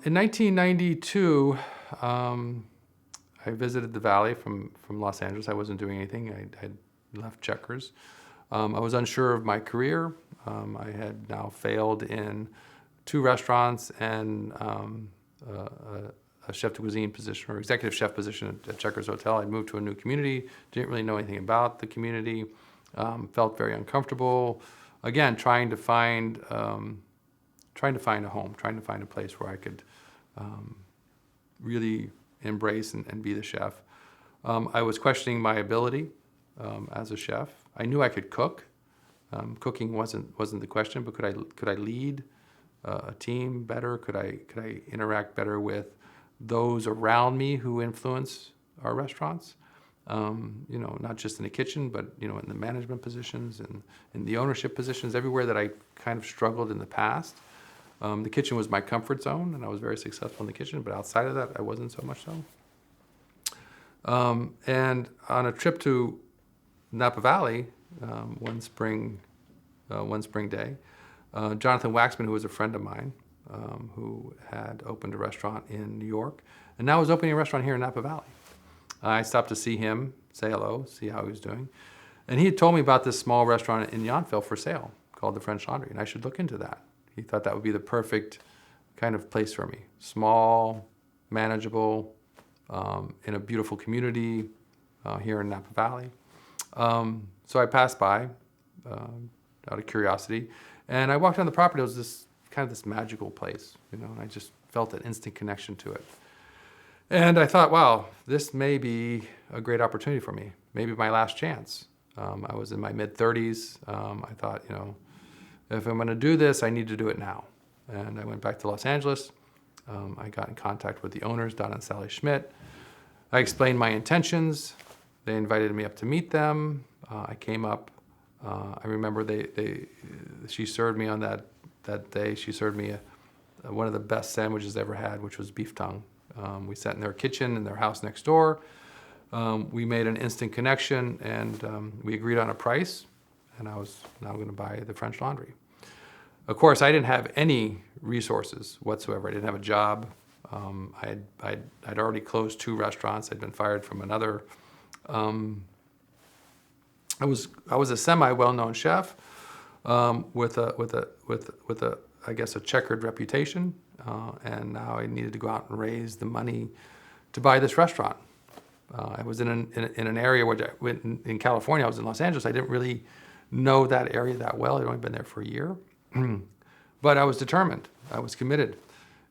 In 1992, I visited the Valley from Los Angeles. I wasn't doing anything. I left Checkers. I was unsure of my career. I had now failed in 2 restaurants and a chef de cuisine position or executive chef position at Checkers Hotel. I'd moved to a new community, didn't really know anything about the community, felt very uncomfortable. Again, trying to find a home, trying to find a place where I could really embrace and be the chef. I was questioning my ability as a chef. I knew I could cook. Cooking wasn't the question, but could I lead a team better? Could I interact better with those around me who influence our restaurants? Not just in the kitchen, but in the management positions and in the ownership positions, everywhere that I kind of struggled in the past. The kitchen was my comfort zone, and I was very successful in the kitchen, but outside of that, I wasn't so much so. And on a trip to Napa Valley, one spring day, Jonathan Waxman, who was a friend of mine, who had opened a restaurant in New York, and now was opening a restaurant here in Napa Valley. I stopped to see him, say hello, see how he was doing. And he had told me about this small restaurant in Yountville for sale called the French Laundry, and I should look into that. He thought that would be the perfect kind of place for me. Small, manageable, in a beautiful community here in Napa Valley. So I passed by out of curiosity, and I walked on the property. It was this magical place, and I just felt an instant connection to it. And I thought, wow, this may be a great opportunity for me, maybe my last chance. I was in my mid-30s. I thought, if I'm going to do this, I need to do it now. And I went back to Los Angeles. I got in contact with the owners, Don and Sally Schmidt. I explained my intentions. They invited me up to meet them. I came up. I remember she served me on that day. She served me one of the best sandwiches I ever had, which was beef tongue. We sat in their kitchen in their house next door. We made an instant connection, and we agreed on a price. And I was now going to buy the French Laundry. Of course, I didn't have any resources whatsoever. I didn't have a job. I'd already closed 2 restaurants. I'd been fired from another. I was a semi-well-known chef with a I guess a checkered reputation, and now I needed to go out and raise the money to buy this restaurant. I was in an area where in California. I was in Los Angeles. I didn't really know that area that well. I'd only been there for a year. But I was determined. I was committed.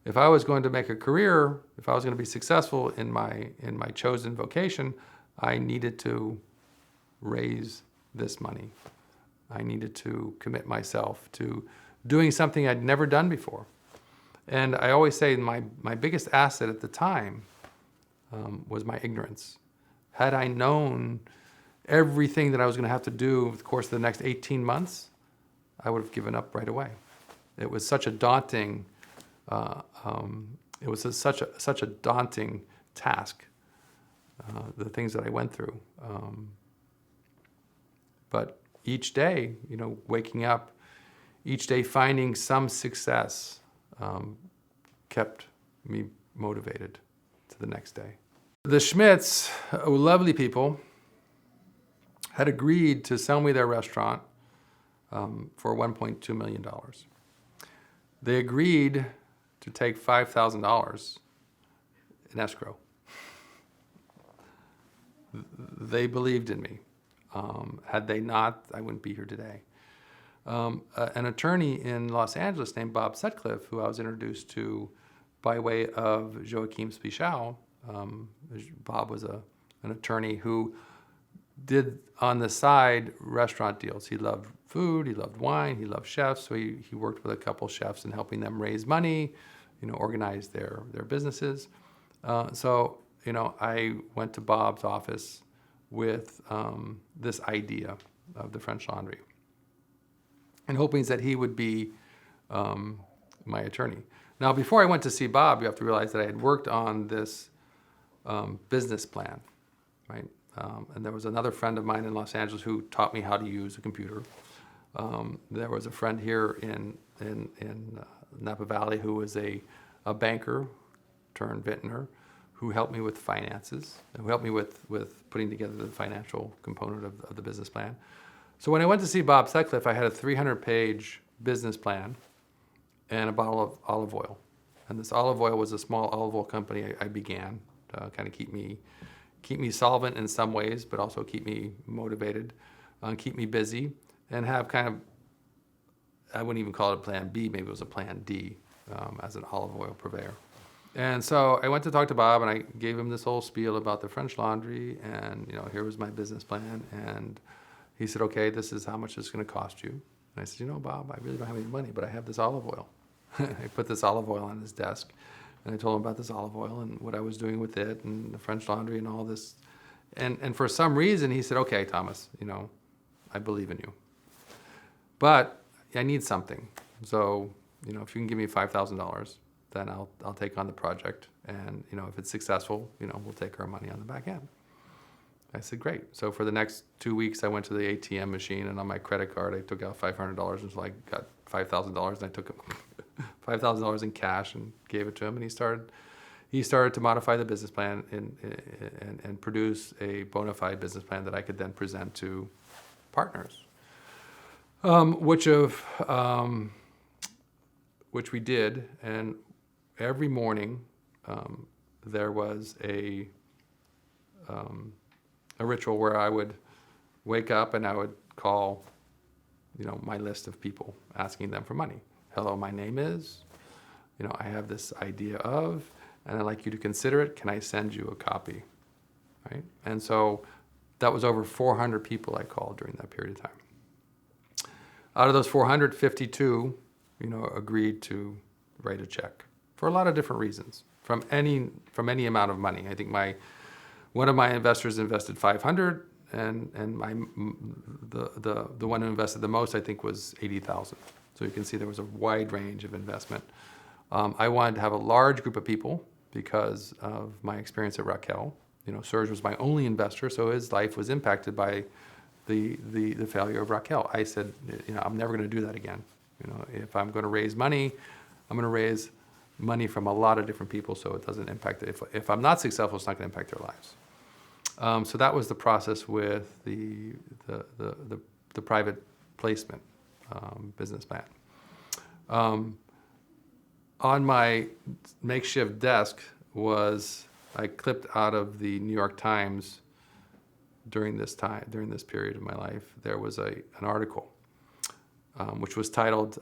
If I was going to make a career, if I was going to be successful in my chosen vocation, I needed to raise this money. I needed to commit myself to doing something I'd never done before. And I always say my biggest asset at the time was my ignorance. Had I known everything that I was going to have to do over the course of the next 18 months, I would have given up right away. It was such a daunting, such a daunting task, the things that I went through. But each day, waking up, each day finding some success kept me motivated to the next day. The Schmidts, lovely people, had agreed to sell me their restaurant for $1.2 million. They agreed to take $5,000 in escrow. They believed in me. Had they not, I wouldn't be here today. An attorney in Los Angeles named Bob Sutcliffe, who I was introduced to by way of Joachim Spichau. Bob was an attorney who did on the side restaurant deals. He loved food, he loved wine, he loved chefs, so he worked with a couple chefs in helping them raise money, organize their businesses. So I went to Bob's office with this idea of the French Laundry, and hoping that he would be my attorney. Now, before I went to see Bob, you have to realize that I had worked on this business plan, right? And there was another friend of mine in Los Angeles who taught me how to use a computer. There was a friend here in Napa Valley who was a a banker turned vintner who helped me with finances, who helped me with putting together the financial component of the business plan. So when I went to see Bob Sutcliffe, I had a 300-page business plan and a bottle of olive oil. And this olive oil was a small olive oil company I began to kind of keep me solvent in some ways, but also keep me motivated, keep me busy, and have kind of, I wouldn't even call it a plan B, maybe it was a plan D as an olive oil purveyor. And so I went to talk to Bob, and I gave him this whole spiel about the French Laundry, and here was my business plan. And he said, okay, this is how much it's going to cost you. And I said, Bob, I really don't have any money, but I have this olive oil. I put this olive oil on his desk, and I told him about this olive oil and what I was doing with it and the French Laundry and all this. And for some reason, he said, okay, Thomas, I believe in you. But I need something. So, if you can give me $5,000, then I'll take on the project. And, if it's successful, we'll take our money on the back end. I said, great. So for the next 2 weeks, I went to the ATM machine, and on my credit card, I took out $500 until I got $5,000, and I took $5,000 in cash and gave it to him, and he started to modify the business plan and produce a bona fide business plan that I could then present to partners, which we did. And every morning there was a ritual where I would wake up and I would call my list of people, asking them for money. Hello, my name is, I have this idea of, and I'd like you to consider it. Can I send you a copy? Right? And so that was over 400 people I called during that period of time. Out of those 452, agreed to write a check for a lot of different reasons, from any amount of money. I think one of my investors invested 500, and the one who invested the most, I think, was 80,000. So you can see there was a wide range of investment. I wanted to have a large group of people because of my experience at Raquel. Serge was my only investor, so his life was impacted by the failure of Raquel. I said, I'm never going to do that again. If I'm going to raise money, I'm going to raise money from a lot of different people, so it doesn't impact it. If I'm not successful, it's not going to impact their lives. So that was the process with the private placement business plan. On my makeshift desk I clipped out of the New York Times during this period of my life. There was an article which was titled,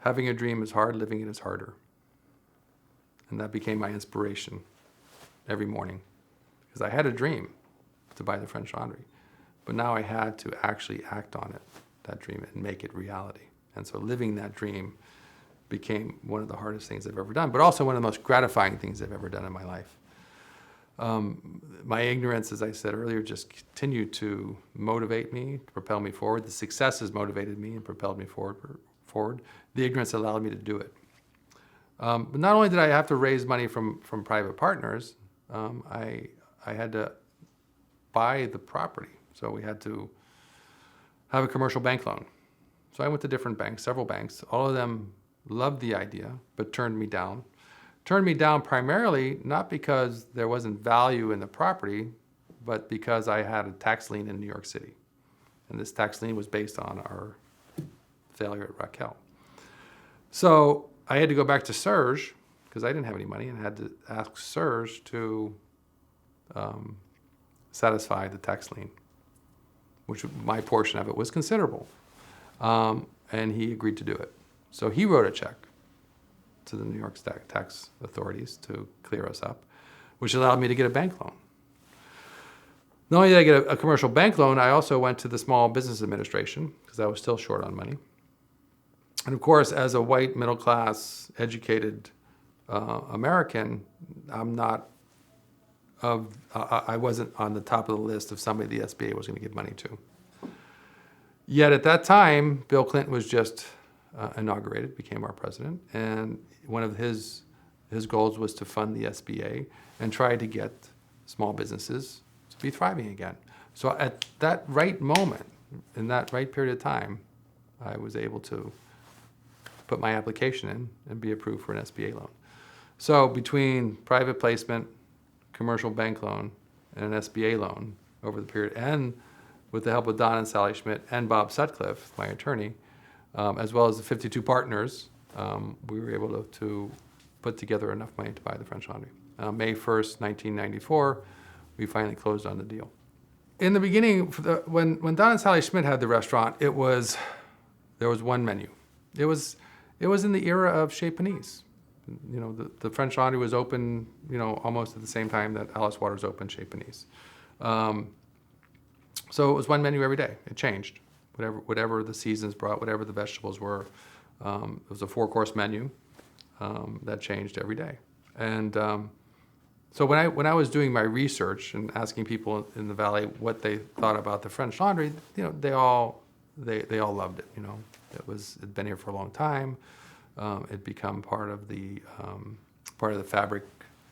"Having a dream is hard, living it is harder." And that became my inspiration every morning, because I had a dream to buy the French Laundry, but now I had to actually act on it, that dream, and make it reality. And so living that dream became one of the hardest things I've ever done, but also one of the most gratifying things I've ever done in my life. My ignorance, as I said earlier, just continued to motivate me, to propel me forward. The successes motivated me and propelled me forward. The ignorance allowed me to do it. But not only did I have to raise money from private partners, I had to buy the property. So we had to have a commercial bank loan. So I went to different banks, several banks. All of them loved the idea, but turned me down. Turned me down primarily not because there wasn't value in the property, but because I had a tax lien in New York City. And this tax lien was based on our failure at Raquel. So I had to go back to Serge, because I didn't have any money, and had to ask Serge to satisfy the tax lien, which my portion of it was considerable. And he agreed to do it. So he wrote a check to the New York tax authorities to clear us up, which allowed me to get a bank loan. Not only did I get a commercial bank loan, I also went to the Small Business Administration, because I was still short on money. And of course, as a white, middle-class, educated American, I wasn't on the top of the list of somebody the SBA was going to give money to. Yet at that time, Bill Clinton was just inaugurated, became our president, and one of his goals was to fund the SBA and try to get small businesses to be thriving again. So at that right moment, in that right period of time, I was able to put my application in and be approved for an SBA loan. So between private placement, commercial bank loan, and an SBA loan over the period, and with the help of Don and Sally Schmidt and Bob Sutcliffe, my attorney, as well as the 52 partners, we were able to put together enough money to buy the French Laundry. May 1st, 1994, we finally closed on the deal. In the beginning, when Don and Sally Schmidt had the restaurant, there was one menu. It was in the era of Chez Panisse. You know, the French Laundry was open, you know, almost at the same time that Alice Waters opened Chez Panisse. So it was one menu every day. It changed, whatever the seasons brought, whatever the vegetables were. It was a 4-course menu that changed every day. And so when I was doing my research and asking people in the Valley what they thought about the French Laundry, you know, they all loved it. You know, it'd been here for a long time. It'd become part of the fabric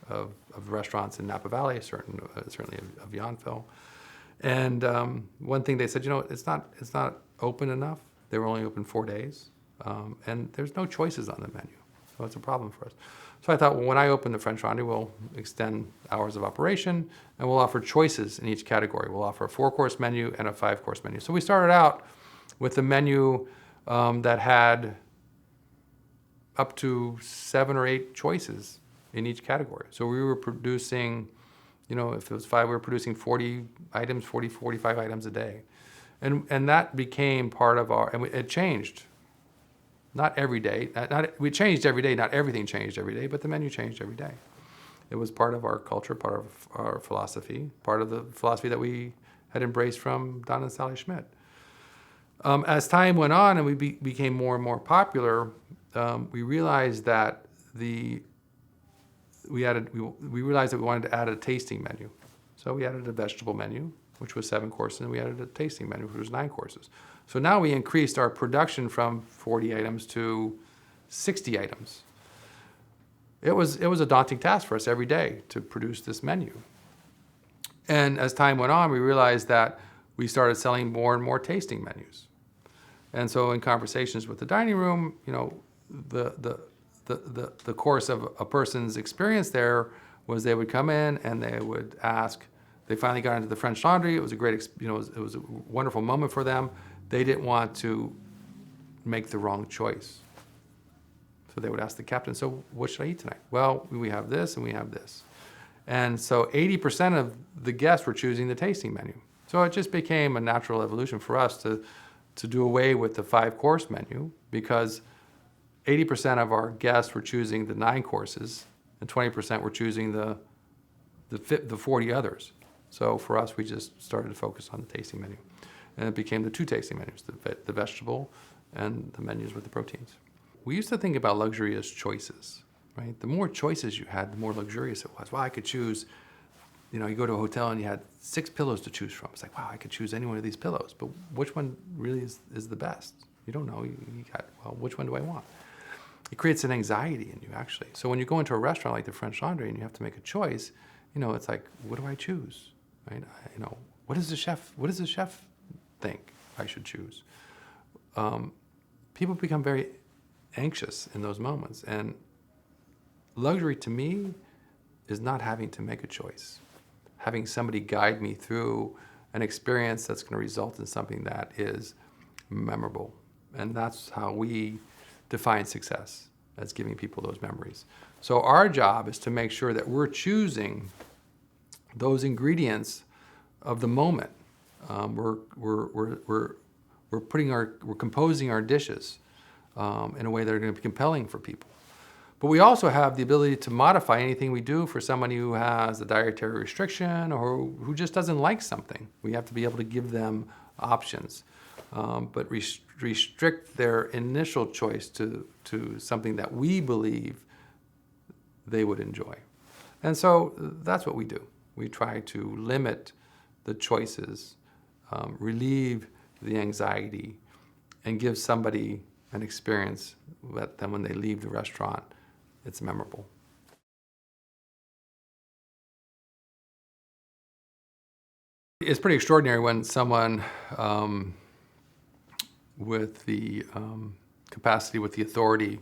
of restaurants in Napa Valley, certainly of Yountville. And one thing they said, you know, it's not open enough. They were only open 4 days, and there's no choices on the menu, so it's a problem for us. So I thought, well, when I open the French Laundry, we'll extend hours of operation, and we'll offer choices in each category. We'll offer a 4-course menu and a 5-course menu. So we started out with a menu that had up to 7 or 8 choices in each category. So we were producing, you know, if it was 5, we were producing 40 items, 45 items a day. And that became part of our, and it changed. Not every day. We changed every day. Not everything changed every day, but the menu changed every day. It was part of our culture, part of our philosophy, part of the philosophy that we had embraced from Don and Sally Schmidt. As time went on and we became more and more popular, we realized that we realized that we wanted to add a tasting menu. So we added a vegetable menu, which was 7 courses, and we added a tasting menu, which was 9 courses. So now we increased our production from 40 items to 60 items. It was a daunting task for us every day to produce this menu. And as time went on, we realized that we started selling more and more tasting menus. And so in conversations with the dining room, you know, the course of a person's experience there was they would come in and they would ask. They finally got into the French Laundry. It was a great, you know, it was a wonderful moment for them. They didn't want to make the wrong choice. So they would ask the captain, so what should I eat tonight? Well, we have this and we have this. And so 80% of the guests were choosing the tasting menu. So it just became a natural evolution for us to do away with the 5-course menu, because 80% of our guests were choosing the 9 courses and 20% were choosing the 40 others. So for us, we just started to focus on the tasting menu. And it became the 2 tasting menus, the vegetable and the menus with the proteins. We used to think about luxury as choices, right? The more choices you had, the more luxurious it was. Well, I could choose, you know, you go to a hotel and you had 6 pillows to choose from. It's like, wow, I could choose any one of these pillows. But which one really is the best? You don't know. You got, well, which one do I want? It creates an anxiety in you, actually. So when you go into a restaurant like the French Laundry and you have to make a choice, you know, it's like, what do I choose? Right? You know, what does the chef think I should choose? People become very anxious in those moments. And luxury to me is not having to make a choice. Having somebody guide me through an experience that's going to result in something that is memorable. And that's how we define success, as giving people those memories. So our job is to make sure that we're choosing those ingredients of the moment. We're composing our dishes in a way that are going to be compelling for people. But we also have the ability to modify anything we do for somebody who has a dietary restriction or who just doesn't like something. We have to be able to give them options, but restrict their initial choice to something that we believe they would enjoy. And so that's what we do. We try to limit the choices, relieve the anxiety, and give somebody an experience that then when they leave the restaurant, it's memorable. It's pretty extraordinary when someone with the capacity, with the authority,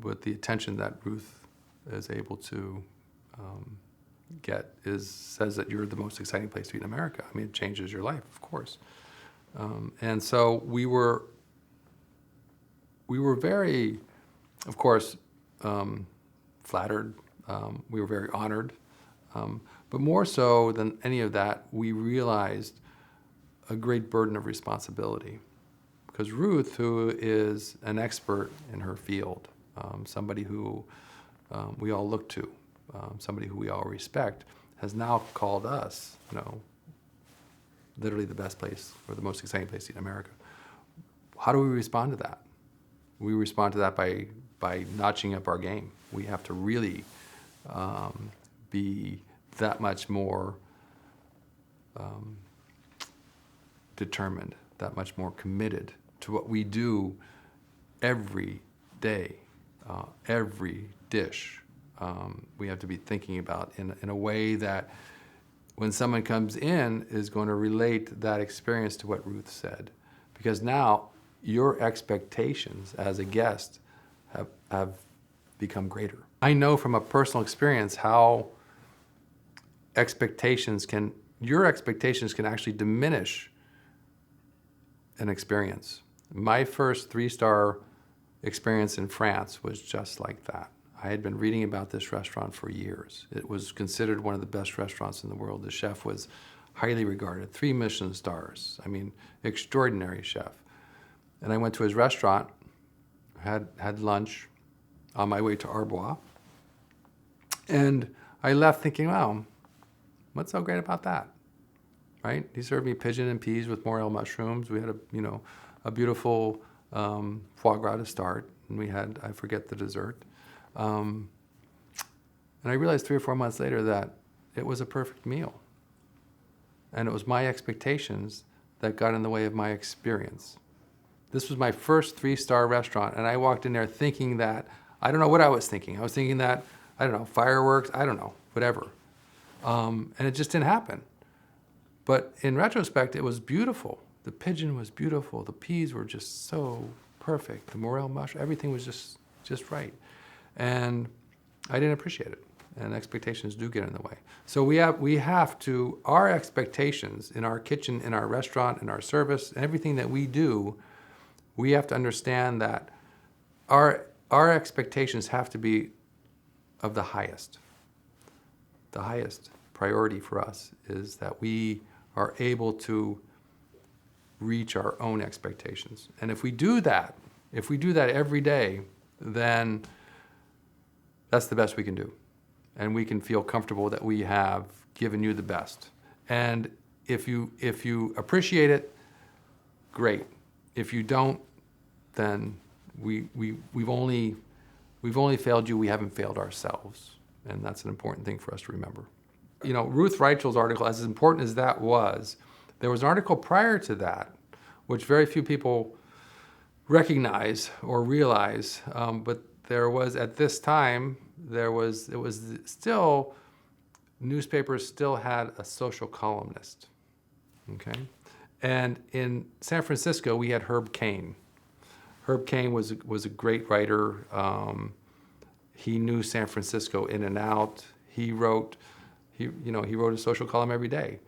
with the attention that Ruth is able to says that you're the most exciting place to be in America. I mean, it changes your life, of course. And so we were very, of course, flattered. We were very honored. But more so than any of that, we realized a great burden of responsibility. Because Ruth, who is an expert in her field, somebody who we all look to, somebody who we all respect, has now called us, literally the best place or the most exciting place in America. How do we respond to that? We respond to that by notching up our game. We have to really be that much more determined, that much more committed to what we do every day, every dish. We have to be thinking about in a way that when someone comes in is going to relate that experience to what Ruth said. Because now your expectations as a guest have become greater. I know from a personal experience how your expectations can actually diminish an experience. My first 3-star experience in France was just like that. I had been reading about this restaurant for years. It was considered one of the best restaurants in the world. The chef was highly regarded, 3 Michelin Stars. I mean, extraordinary chef. And I went to his restaurant, had lunch on my way to Arbois. And I left thinking, wow, what's so great about that? Right? He served me pigeon and peas with morel mushrooms. We had a beautiful foie gras to start, and we had, I forget the dessert. And I realized 3 or 4 months later that it was a perfect meal. And it was my expectations that got in the way of my experience. This was my first 3-star restaurant, and I walked in there thinking that, I don't know what I was thinking. I was thinking that, I don't know, fireworks, I don't know, whatever. And it just didn't happen. But in retrospect, it was beautiful. The pigeon was beautiful. The peas were just so perfect. The morel mush, everything was just right. And I didn't appreciate it. And expectations do get in the way. So we have to, our expectations in our kitchen, in our restaurant, in our service, everything that we do, we have to understand that our expectations have to be of the highest. The highest priority for us is that we are able to reach our own expectations. And if we do that every day, then that's the best we can do. And we can feel comfortable that we have given you the best. And if you appreciate it, great. If you don't, then we've only failed you, we haven't failed ourselves. And that's an important thing for us to remember. Ruth Reichl's article, as important as that was, there was an article prior to that, which very few people recognize or realize, but there was, at this time, newspapers still had a social columnist, okay? And in San Francisco, we had Herb Caen. Herb Caen was a great writer. He knew San Francisco in and out. He wrote a social column every day.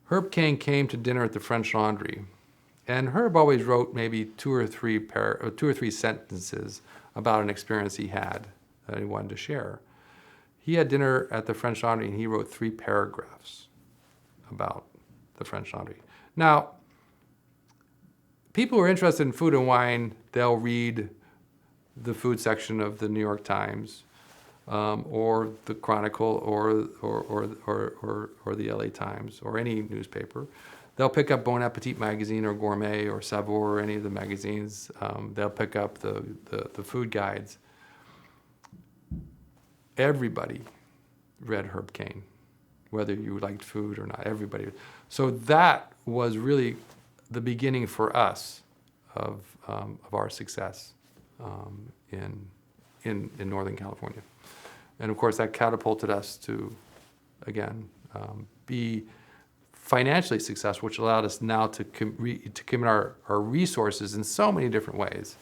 Herb Caen came to dinner at the French Laundry, and Herb always wrote maybe two or three sentences about an experience he had that he wanted to share. He had dinner at the French Laundry, and he wrote 3 paragraphs about the French Laundry. Now, people who are interested in food and wine, they'll read the food section of the New York Times, or the Chronicle, or the LA Times, or any newspaper. They'll pick up Bon Appetit magazine, or Gourmet, or Savoir, or any of the magazines. They'll pick up the food guides. Everybody read Herb Caen, whether you liked food or not. Everybody. So that was really the beginning for us of our success in Northern California. And of course, that catapulted us to, again, be financially successful, which allowed us now to commit our resources in so many different ways.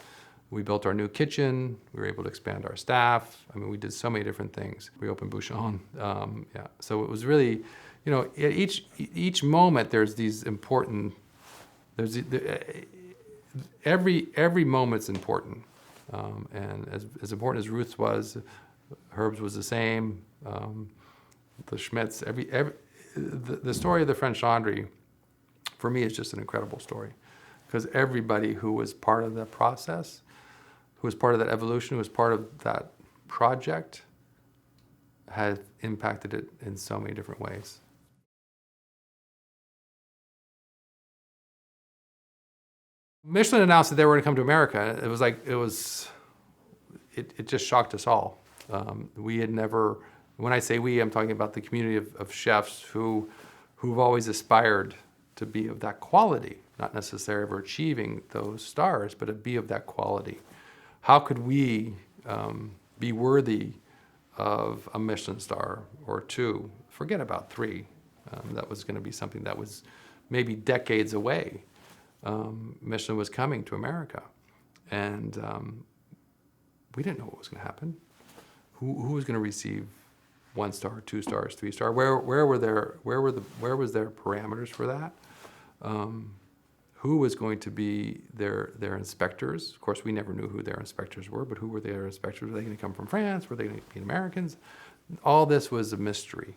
We built our new kitchen. We were able to expand our staff. I mean, we did so many different things. We opened Bocuse. Yeah. So it was really, at each moment there's these important. Every moment's important, and as important as Ruth's was, Herb's was the same. The Schmidt's, the story of the French Laundry, for me, is just an incredible story, because everybody who was part of the process, who was part of that evolution, who was part of that project, has impacted it in so many different ways. Michelin announced that they were going to come to America. It just shocked us all. We had never, when I say we, I'm talking about the community of chefs who've always aspired to be of that quality, not necessarily ever achieving those stars, but to be of that quality. How could we be worthy of a Michelin star or two? Forget about 3. That was going to be something that was maybe decades away. Michelin was coming to America, and we didn't know what was going to happen. Who was going to receive 1 star, 2 stars, 3 star? Where was their parameters for that? Who was going to be their inspectors? Of course, we never knew who their inspectors were, but who were their inspectors? Were they going to come from France? Were they going to be Americans? All this was a mystery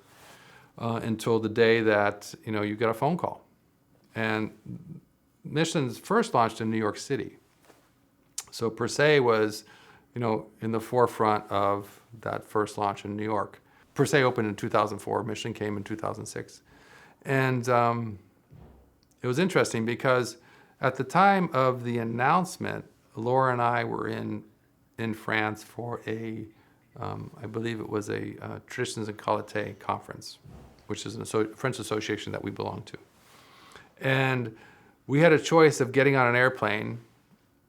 until the day that you get a phone call. And Michelin's first launched in New York City. So per se was, in the forefront of that first launch in New York. Per se opened in 2004, Michelin came in 2006. And it was interesting because at the time of the announcement, Laura and I were in France for I believe it was a Traditions and Qualité conference, which is a French association that we belong to. And we had a choice of getting on an airplane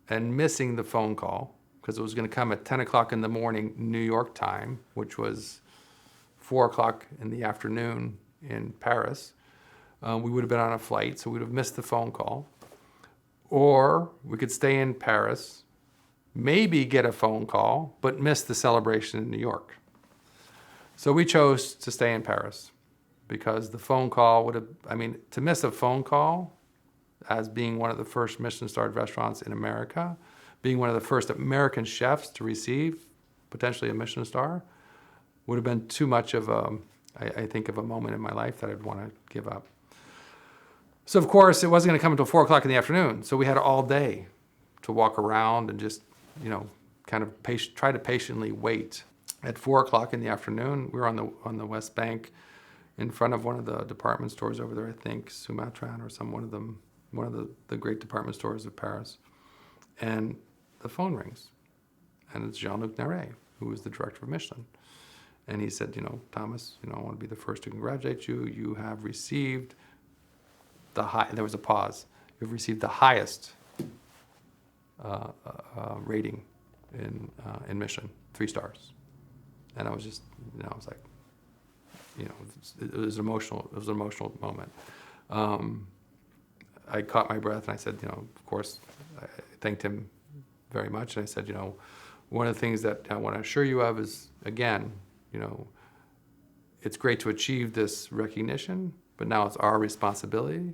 and missing the phone call, because it was going to come at 10 o'clock in the morning New York time, which was 4 o'clock in the afternoon in Paris. We would have been on a flight, so we would have missed the phone call. Or we could stay in Paris, maybe get a phone call, but miss the celebration in New York. So we chose to stay in Paris, because the phone call would have, to miss a phone call as being one of the first Michelin-starred restaurants in America, being one of the first American chefs to receive potentially a Michelin star, would have been too much of I think of a moment in my life that I'd want to give up. So of course, it wasn't going to come until 4 o'clock in the afternoon. So we had all day to walk around and just, kind of try to patiently wait. At 4 o'clock in the afternoon, we were on the West Bank, in front of one of the department stores over there, I think Sumatran or one of the great department stores of Paris. And the phone rings, and it's Jean-Luc Naret, who was the director of Michelin. And he said, Thomas, I want to be the first to congratulate you. You have received there was a pause. You've received the highest rating in Michelin, 3 stars. And I was just, I was like, it was an emotional moment. I caught my breath and I said, of course, I thanked him very much. And I said, one of the things that I want to assure you of is, again, it's great to achieve this recognition, but now it's our responsibility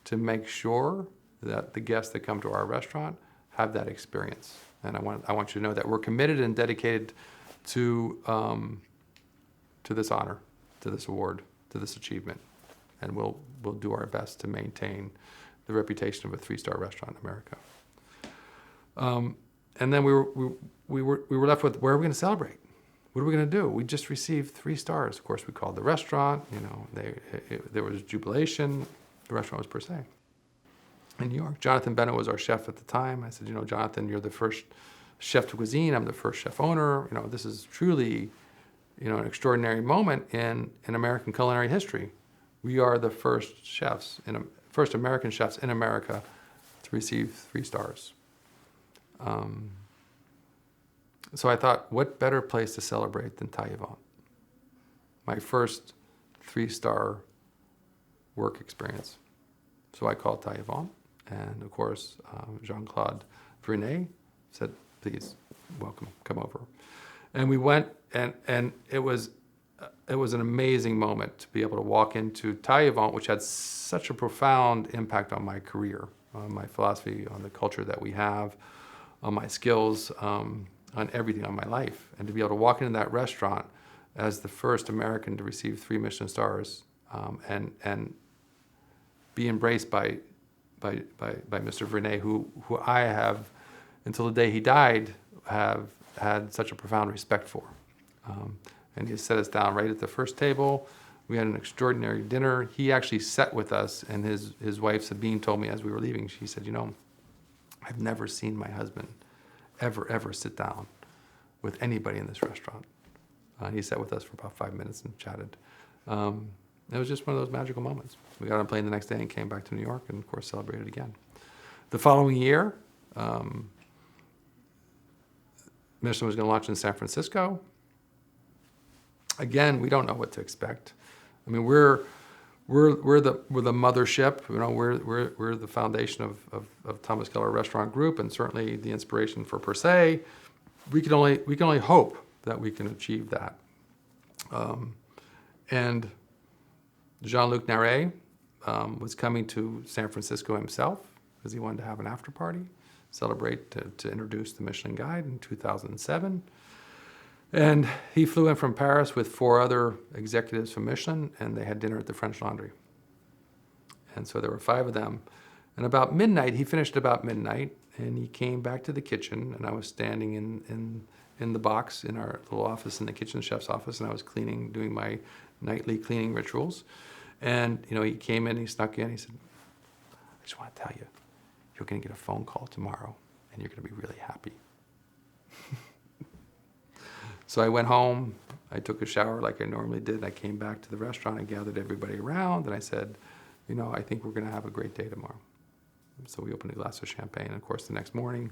to make sure that the guests that come to our restaurant have that experience. And I want you to know that we're committed and dedicated to this honor, to this award, to this achievement, and we'll do our best to maintain the reputation of a 3-star restaurant in America. And then we were left with, where are we going to celebrate? What are we going to do? We just received 3 stars. Of course, we called the restaurant. There was jubilation. The restaurant was per se in New York. Jonathan Bennett was our chef at the time. I said, Jonathan, you're the first chef de cuisine. I'm the first chef owner. This is truly, an extraordinary moment in American culinary history. We are the first American chefs in America to receive 3 stars. So I thought, what better place to celebrate than Taillevent? My first 3-star work experience. So I called Taillevent, and of course, Jean-Claude Vernet said, please, welcome, come over. And we went, and it was an amazing moment to be able to walk into Taillevent, which had such a profound impact on my career, on my philosophy, on the culture that we have, on my skills, on everything, on my life. And to be able to walk into that restaurant as the first American to receive 3 Michelin stars, and be embraced by Mr. Vernet, who I have, until the day he died, have had such a profound respect for. And he set us down right at the first table. We had an extraordinary dinner. He actually sat with us, and his wife Sabine told me as we were leaving, she said, you know, I've never seen my husband ever sit down with anybody in this restaurant. He sat with us for about 5 minutes and chatted. It was just one of those magical moments. We got on a plane the next day and came back to New York and, of course, celebrated again. The following year, Michelin was going to launch in San Francisco. Again, we don't know what to expect. I mean, we're the mothership. You know, we're the foundation of Thomas Keller Restaurant Group, and certainly the inspiration for Per Se. We can only hope that we can achieve that. And Jean-Luc Naret was coming to San Francisco himself because he wanted to have an after party, celebrate to introduce the Michelin Guide in 2007. And he flew in from Paris with 4 other executives from Michelin, and they had dinner at the French Laundry. And so there were 5 of them. And about midnight, he finished about midnight, and he came back to the kitchen, and I was standing in the box in our little office in the kitchen chef's office, and I was cleaning, doing my nightly cleaning rituals. And, you know, he came in, he snuck in, he said, I just want to tell you, you're going to get a phone call tomorrow, and you're going to be really happy. So I went home, I took a shower like I normally did, and I came back to the restaurant and gathered everybody around, and I said, you know, I think we're going to have a great day tomorrow. So we opened a glass of champagne, and of course the next morning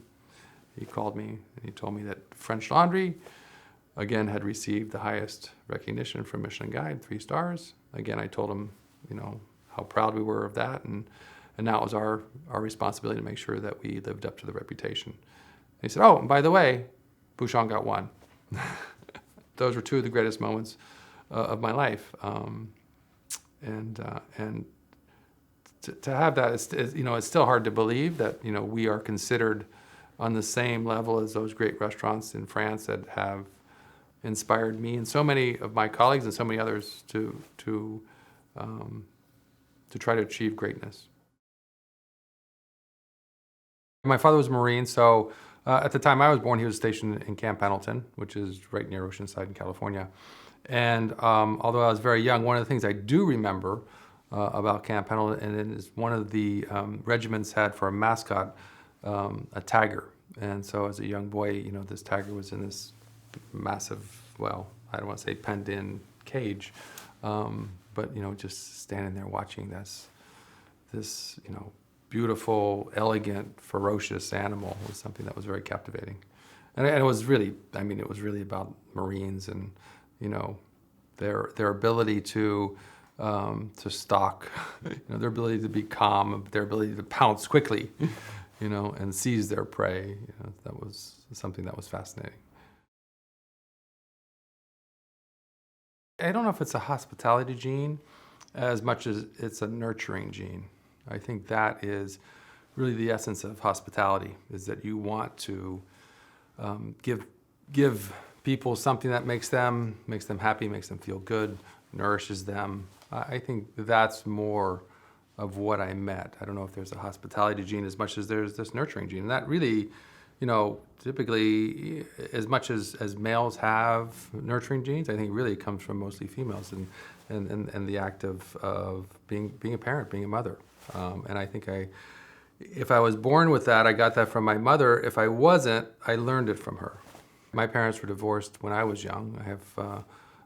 he called me and he told me that French Laundry, again, had received the highest recognition from Michelin Guide, 3 stars. Again, I told him, you know, how proud we were of that, and now it was our responsibility to make sure that we lived up to the reputation. And he said, oh, and by the way, Bouchon got 1. Those were 2 of the greatest moments of my life, and to have that, you know, it's still hard to believe that, you know, we are considered on the same level as those great restaurants in France that have inspired me and so many of my colleagues and so many others to try to achieve greatness. My father was a Marine, so at the time I was born, he was stationed in Camp Pendleton, which is right near Oceanside in California. And although I was very young, one of the things I do remember about Camp Pendleton, and is one of the regiments had for a mascot a tiger. And so as a young boy, you know, this tiger was in this massive, well, I don't want to say penned in cage, but, you know, just standing there watching this, you know, beautiful, elegant, ferocious animal was something that was very captivating. And it was really, I mean, it was really about Marines and, you know, their ability to stalk, you know, their ability to be calm, their ability to pounce quickly, you know, and seize their prey. You know, that was something that was fascinating. I don't know if it's a hospitality gene as much as it's a nurturing gene. I think that is really the essence of hospitality, is that you want to give people something that makes them happy, makes them feel good, nourishes them. I think that's more of what I meant. I don't know if there's a hospitality gene as much as there's this nurturing gene. And that really, you know, typically, as much as males have nurturing genes, I think really it comes from mostly females and the act of being a parent, being a mother. And I think if I was born with that, I got that from my mother. If I wasn't, I learned it from her. My parents were divorced when I was young.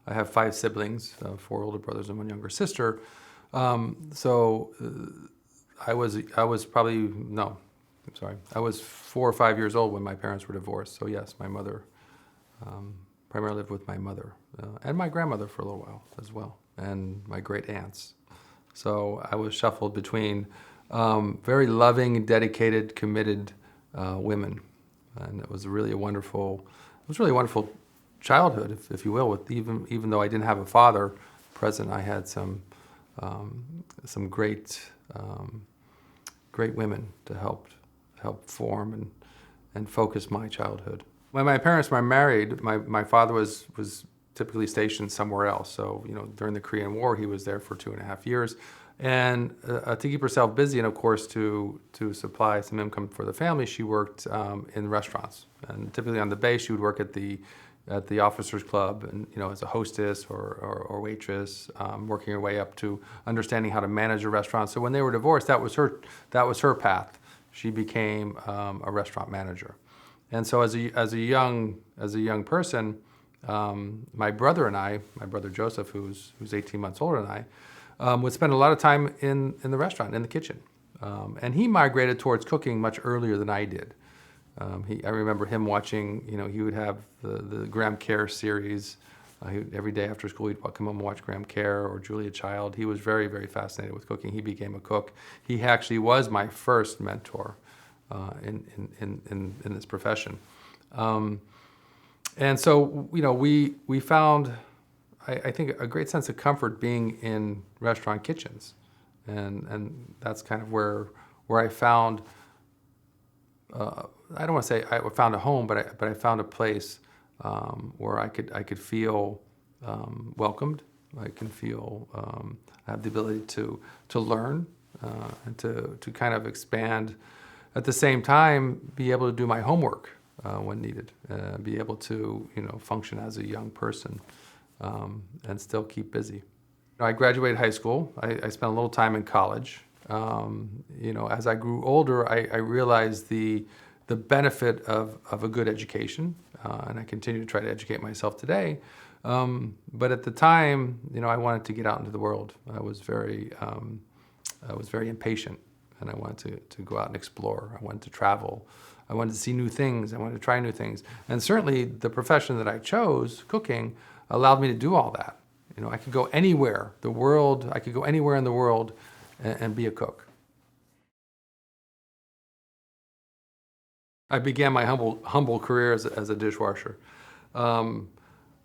I have 5 siblings, 4 older brothers and 1 younger sister. So I was probably, no, I'm sorry. I was 4 or 5 years old when my parents were divorced. So yes, my mother, primarily lived with my mother and my grandmother for a little while as well, and my great aunts. So I was shuffled between very loving, dedicated, committed women, and it was really a wonderful childhood, if you will. With even though I didn't have a father present, I had some great women to help form and focus my childhood. When my parents were married, my father was typically stationed somewhere else. So, during the Korean War, he was there for 2.5 years. And to keep herself busy, and of course to supply some income for the family, she worked in restaurants. And typically on the base, she would work at the officers club, and as a hostess or waitress, working her way up to understanding how to manage a restaurant. So when they were divorced, that was her path. She became a restaurant manager. And so as a young person, my brother Joseph, who's 18 months older than I, would spend a lot of time in the restaurant, in the kitchen. And he migrated towards cooking much earlier than I did. I remember him watching, he would have the Graham Kerr series. Every day after school, he'd come home and watch Graham Kerr or Julia Child. He was very, very fascinated with cooking. He became a cook. He actually was my first mentor in this profession. And so, we found, I think, a great sense of comfort being in restaurant kitchens. And that's kind of where I found, I don't want to say I found a home, but I found a place where I could feel welcomed. I can feel I have the ability to learn and to kind of expand. At the same time, be able to do my homework when needed, be able to function as a young person and still keep busy. I graduated high school. I spent a little time in college. As I grew older, I realized the benefit of a good education, and I continue to try to educate myself today. But at the time, I wanted to get out into the world. I was very impatient, and I wanted to go out and explore. I wanted to travel. I wanted to see new things. I wanted to try new things. And certainly the profession that I chose, cooking, allowed me to do all that. I could go anywhere, I could go anywhere in the world and be a cook. I began my humble career as a dishwasher. And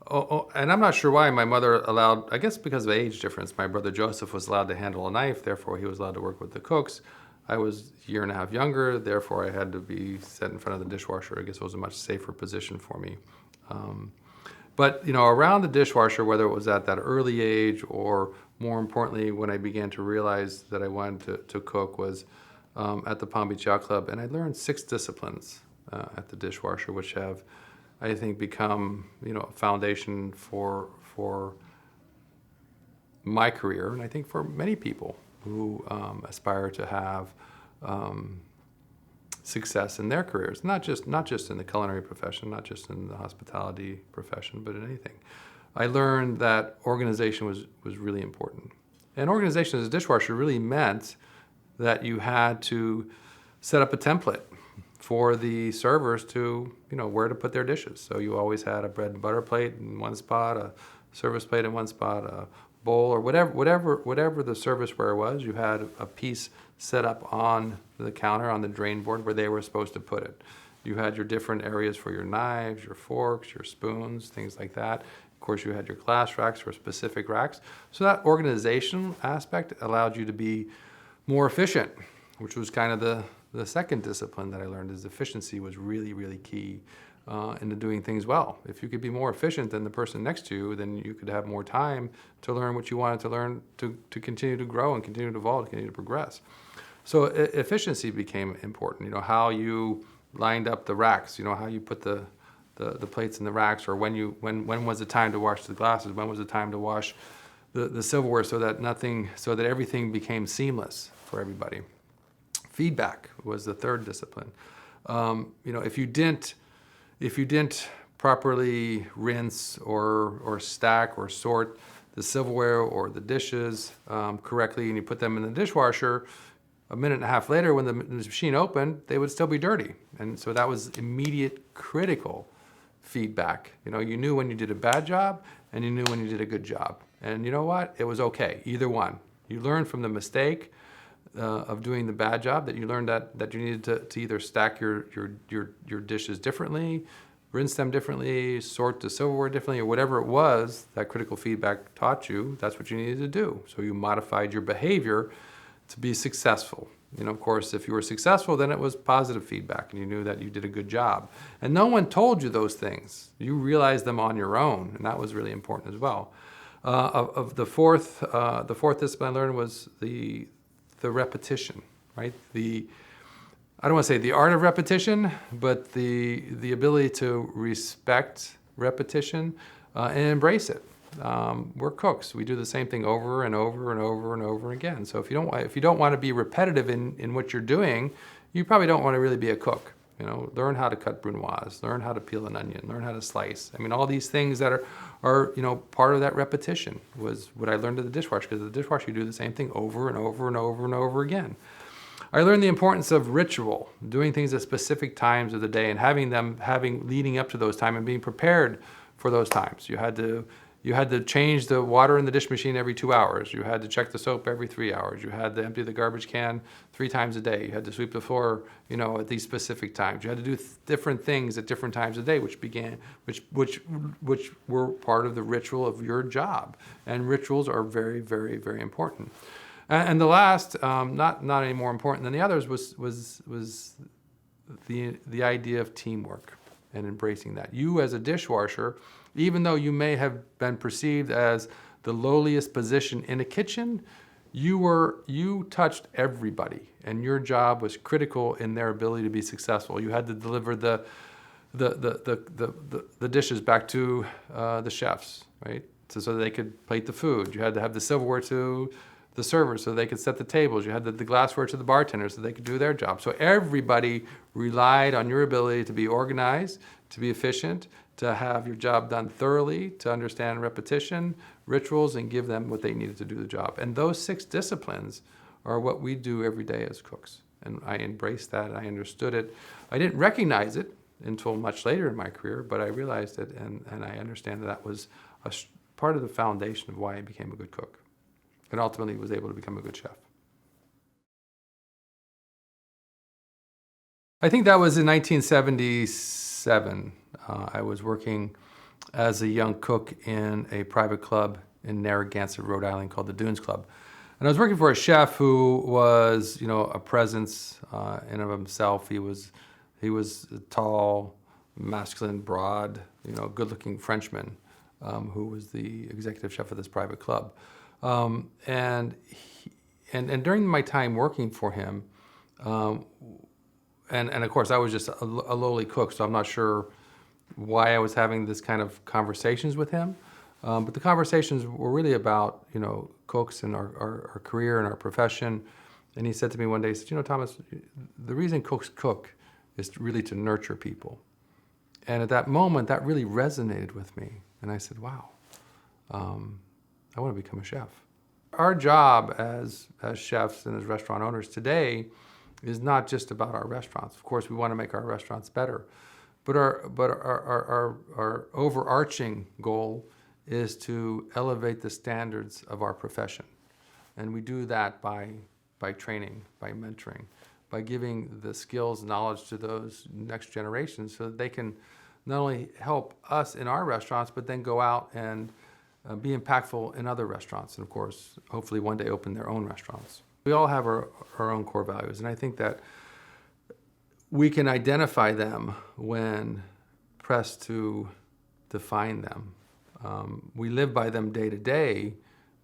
I'm not sure why my mother allowed, I guess because of age difference, my brother Joseph was allowed to handle a knife, therefore he was allowed to work with the cooks. I was a year and a half younger, therefore I had to be set in front of the dishwasher. I guess it was a much safer position for me. But around the dishwasher, whether it was at that early age or more importantly, when I began to realize that I wanted to cook, was at the Palm Beach Yacht Club, and I learned 6 disciplines at the dishwasher, which have, I think, become a foundation for my career, and I think for many people who aspire to have success in their careers, not just in the culinary profession, not just in the hospitality profession, but in anything. I learned that organization was really important. And organization as a dishwasher really meant that you had to set up a template for the servers to, where to put their dishes. So you always had a bread and butter plate in one spot, a service plate in one spot, a bowl, or whatever the serviceware was. You had a piece set up on the counter, on the drain board, where they were supposed to put it. You had your different areas for your knives, your forks, your spoons, things like that. Of course, you had your glass racks for specific racks. So that organization aspect allowed you to be more efficient, which was kind of the second discipline that I learned, is efficiency was really, really key into doing things well. If you could be more efficient than the person next to you, then you could have more time to learn what you wanted to learn to continue to grow and continue to evolve, continue to progress. So efficiency became important. How you lined up the racks, how you put the plates in the racks, or when was the time to wash the glasses, when was the time to wash the silverware, so that everything became seamless for everybody. Feedback was the third discipline. If you didn't properly rinse or stack or sort the silverware or the dishes correctly, and you put them in the dishwasher, a minute and a half later when the machine opened, they would still be dirty. And so that was immediate critical feedback. You knew when you did a bad job and you knew when you did a good job. And you know what? It was okay, either one. You learn from the mistake of doing the bad job, that you learned that you needed to either stack your dishes differently, rinse them differently, sort the silverware differently, or whatever it was that critical feedback taught you. That's what you needed to do. So you modified your behavior to be successful. Of course, if you were successful, then it was positive feedback and you knew that you did a good job. And no one told you those things. You realized them on your own, and that was really important as well. Of the fourth discipline I learned was the repetition, right? I don't want to say the art of repetition, but the ability to respect repetition and embrace it. We're cooks. We do the same thing over and over and over and over again. So if you don't want to be repetitive in what you're doing, you probably don't want to really be a cook. Learn how to cut brunoise, learn how to peel an onion, learn how to slice. All these things that are part of that repetition was what I learned at the dishwasher, because at the dishwasher you do the same thing over and over and over and over again. I learned the importance of ritual, doing things at specific times of the day and having leading up to those times and being prepared for those times. You had to change the water in the dish machine every 2 hours. You had to check the soap every 3 hours. You had to empty the garbage can 3 times a day. You had to sweep the floor, at these specific times. You had to do different things at different times of the day, which were part of the ritual of your job. And rituals are very, very, very important. And the last, not any more important than the others, was the idea of teamwork and embracing that. You as a dishwasher, even though you may have been perceived as the lowliest position in a kitchen, you touched everybody, and your job was critical in their ability to be successful. You had to deliver the dishes back to the chefs, right? So they could plate the food. You had to have the silverware to the servers so they could set the tables. You had the glassware to the bartenders so they could do their job. So everybody relied on your ability to be organized, to be efficient, to have your job done thoroughly, to understand repetition, rituals, and give them what they needed to do the job. And those 6 disciplines are what we do every day as cooks. And I embraced that, I understood it. I didn't recognize it until much later in my career, but I realized it, and I understand that was part of the foundation of why I became a good cook. And ultimately was able to become a good chef. I think that was in 1977. I was working as a young cook in a private club in Narragansett, Rhode Island called the Dunes Club. And I was working for a chef who was, a presence in of himself. He was a tall, masculine, broad, good-looking Frenchman who was the executive chef of this private club. And during my time working for him, and of course I was just a lowly cook, so I'm not sure why I was having this kind of conversations with him. But the conversations were really about, cooks and our career and our profession. And he said to me one day, he said, Thomas, the reason cooks cook is really to nurture people. And at that moment, that really resonated with me. And I said, wow. I want to become a chef. Our job as chefs and as restaurant owners today is not just about our restaurants. Of course, we want to make our restaurants better, but our overarching goal is to elevate the standards of our profession, and we do that by training, by mentoring, by giving the skills, knowledge to those next generations, so that they can not only help us in our restaurants, but then go out and be impactful in other restaurants, and of course, hopefully one day open their own restaurants. We all have our own core values, and I think that we can identify them when pressed to define them. We live by them day to day,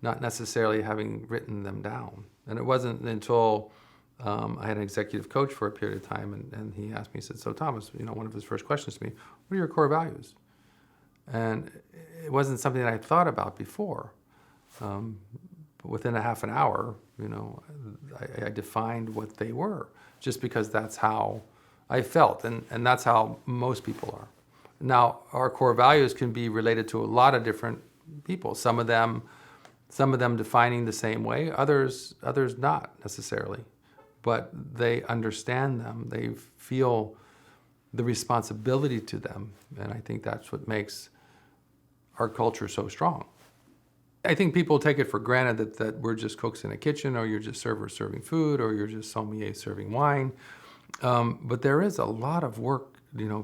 not necessarily having written them down. And it wasn't until I had an executive coach for a period of time, and he asked me, he said, so Thomas, one of his first questions to me, what are your core values? And it wasn't something that I thought about before. But within a half an hour, I defined what they were, just because that's how I felt, and that's how most people are. Now, our core values can be related to a lot of different people. Some of them defining the same way, others not necessarily. But they understand them, they feel the responsibility to them, and I think that's what makes our culture so strong. I think people take it for granted that we're just cooks in a kitchen, or you're just servers serving food, or you're just sommeliers serving wine. But there is a lot of work,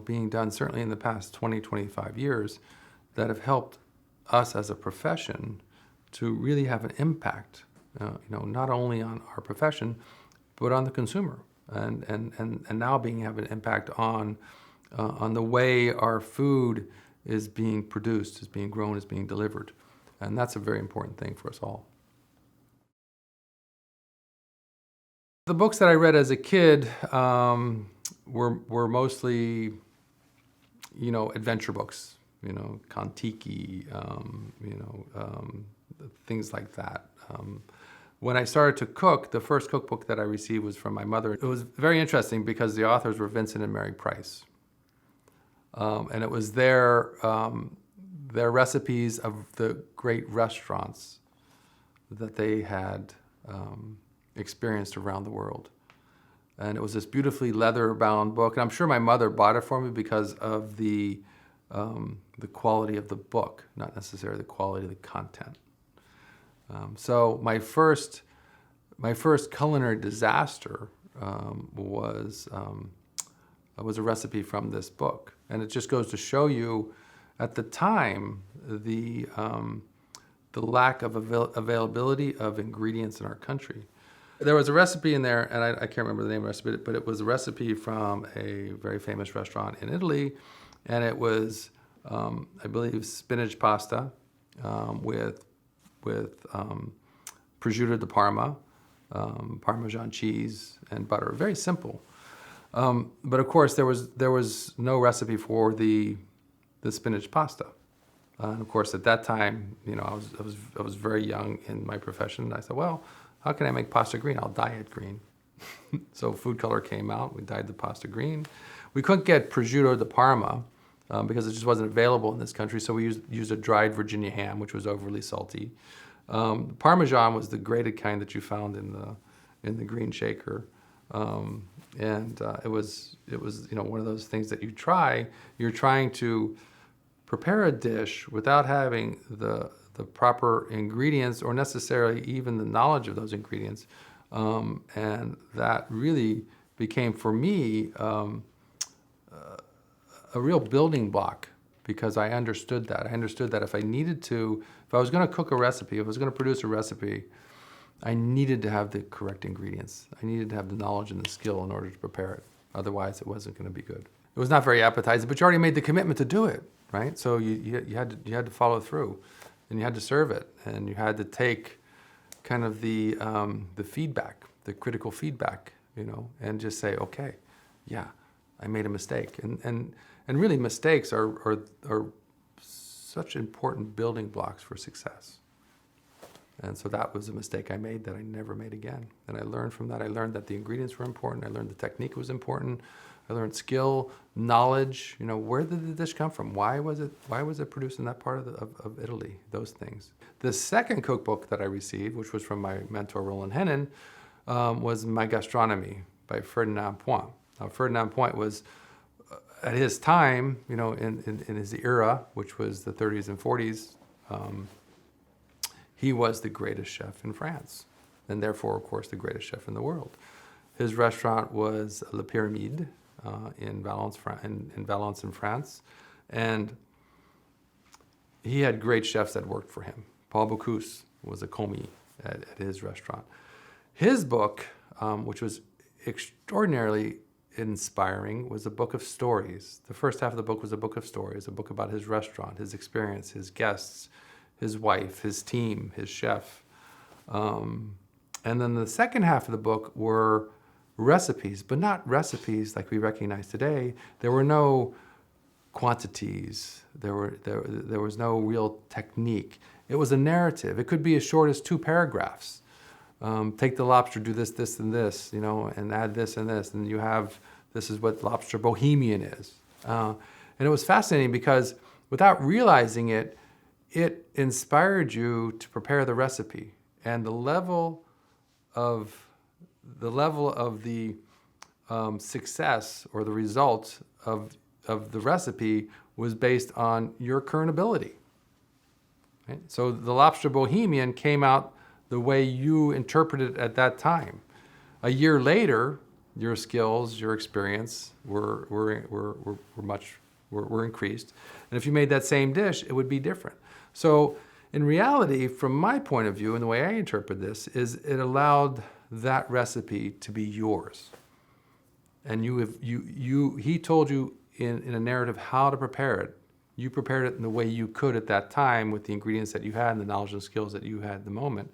being done, certainly in the past 20, 25 years, that have helped us as a profession to really have an impact, not only on our profession, but on the consumer, and now have an impact on the way our food is being produced, is being grown, is being delivered. And that's a very important thing for us all. The books that I read as a kid were mostly, adventure books, Kon-Tiki, things like that. When I started to cook, the first cookbook that I received was from my mother. It was very interesting because the authors were Vincent and Mary Price. And it was their recipes of the great restaurants that they had experienced around the world. And it was this beautifully leather-bound book. And I'm sure my mother bought it for me because of the quality of the book, not necessarily the quality of the content. So my first culinary disaster was a recipe from this book. And it just goes to show you, at the time, the lack of availability of ingredients in our country. There was a recipe in there, and I can't remember the name of the recipe, but it was a recipe from a very famous restaurant in Italy, and it was, I believe, spinach pasta with prosciutto di Parma, Parmesan cheese, and butter. Very simple. But of course, there was no recipe for the spinach pasta. And of course, at that time, I was very young in my profession. I said, well, how can I make pasta green? I'll dye it green. So food color came out. We dyed the pasta green. We couldn't get prosciutto di Parma because it just wasn't available in this country. So we used a dried Virginia ham, which was overly salty. Parmesan was the grated kind that you found in the green shaker. And it was one of those things that you're trying to prepare a dish without having the proper ingredients, or necessarily even the knowledge of those ingredients. And that really became, for me, a real building block, because I understood that. I understood that if I was going to cook a recipe, if I was going to produce a recipe, I needed to have the correct ingredients. I needed to have the knowledge and the skill in order to prepare it. Otherwise, it wasn't going to be good. It was not very appetizing, but you already made the commitment to do it, right? So you had to follow through, and you had to serve it, and you had to take kind of the feedback, the critical feedback, and just say, okay, yeah, I made a mistake. And really, mistakes are such important building blocks for success. And so that was a mistake I made that I never made again. And I learned from that. I learned that the ingredients were important. I learned the technique was important. I learned skill, knowledge. Where did the dish come from? Why was it produced in that part of Italy? Those things. The second cookbook that I received, which was from my mentor Roland Hennin, was My Gastronomy by Fernand. Now, Fernand was, at his time, in his era, which was the 30s and 40s, he was the greatest chef in France, and therefore, of course, the greatest chef in the world. His restaurant was La Pyramide in Valence, in France, and he had great chefs that worked for him. Paul Bocuse was a commis at his restaurant. His book, which was extraordinarily inspiring, was a book of stories. The first half of the book was a book of stories, a book about his restaurant, his experience, his guests, his wife, his team, his chef. And then the second half of the book were recipes, but not recipes like we recognize today. There were no quantities. There was no real technique. It was a narrative. It could be as short as 2 paragraphs. Take the lobster, do this, this, and this, and add this and this, and you have, this is what lobster bohemian is. And it was fascinating because without realizing it, it inspired you to prepare the recipe, and the level of the success or the result of the recipe was based on your current ability. Right? So the lobster bohemian came out the way you interpreted it at that time. A year later, your skills, your experience were increased. And if you made that same dish, it would be different. So in reality, from my point of view, and the way I interpret this, is it allowed that recipe to be yours. And he told you in a narrative how to prepare it. You prepared it in the way you could at that time with the ingredients that you had and the knowledge and skills that you had at the moment.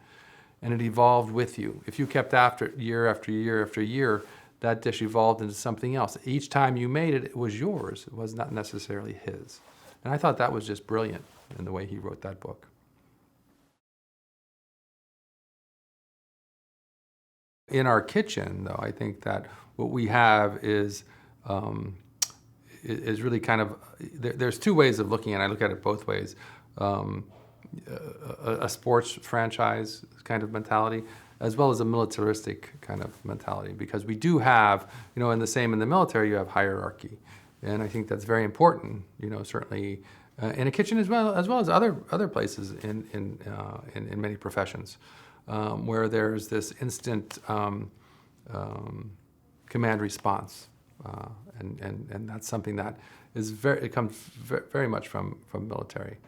And it evolved with you. If you kept after it year after year after year, that dish evolved into something else. Each time you made it, it was yours. It was not necessarily his. And I thought that was just brilliant in the way he wrote that book. In our kitchen, though, I think that what we have is really kind of, there's two ways of looking at it. I look at it both ways. A sports franchise kind of mentality, as well as a militaristic kind of mentality, because we do have, and the same in the military, you have hierarchy. And I think that's very important, certainly in a kitchen as well as other places in many professions, where there's this instant command response. And that's something that it comes very much from military.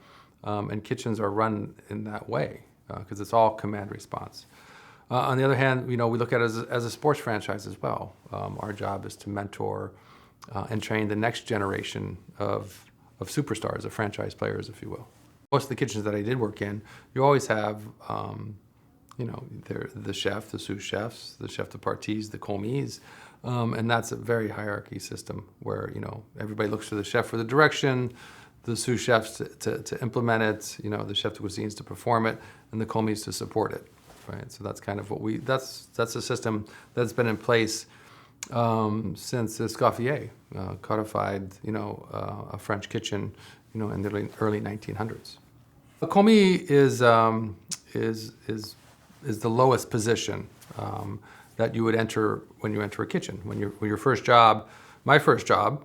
And kitchens are run in that way because it's all command response. On the other hand, we look at it as a sports franchise as well. Our job is to mentor and train the next generation of superstars, of franchise players, if you will. Most of the kitchens that I did work in, you always have, the chef, the sous chefs, the chef de parties, the commis, and that's a very hierarchy system where, everybody looks to the chef for the direction, the sous chefs to implement it, the chef de cuisines to perform it, and the commis to support it, right? So that's kind of that's a system that's been in place since Escoffier codified, a French kitchen, in the early 1900s. A commis is the lowest position that you would enter when you enter a kitchen. When your first job, my first job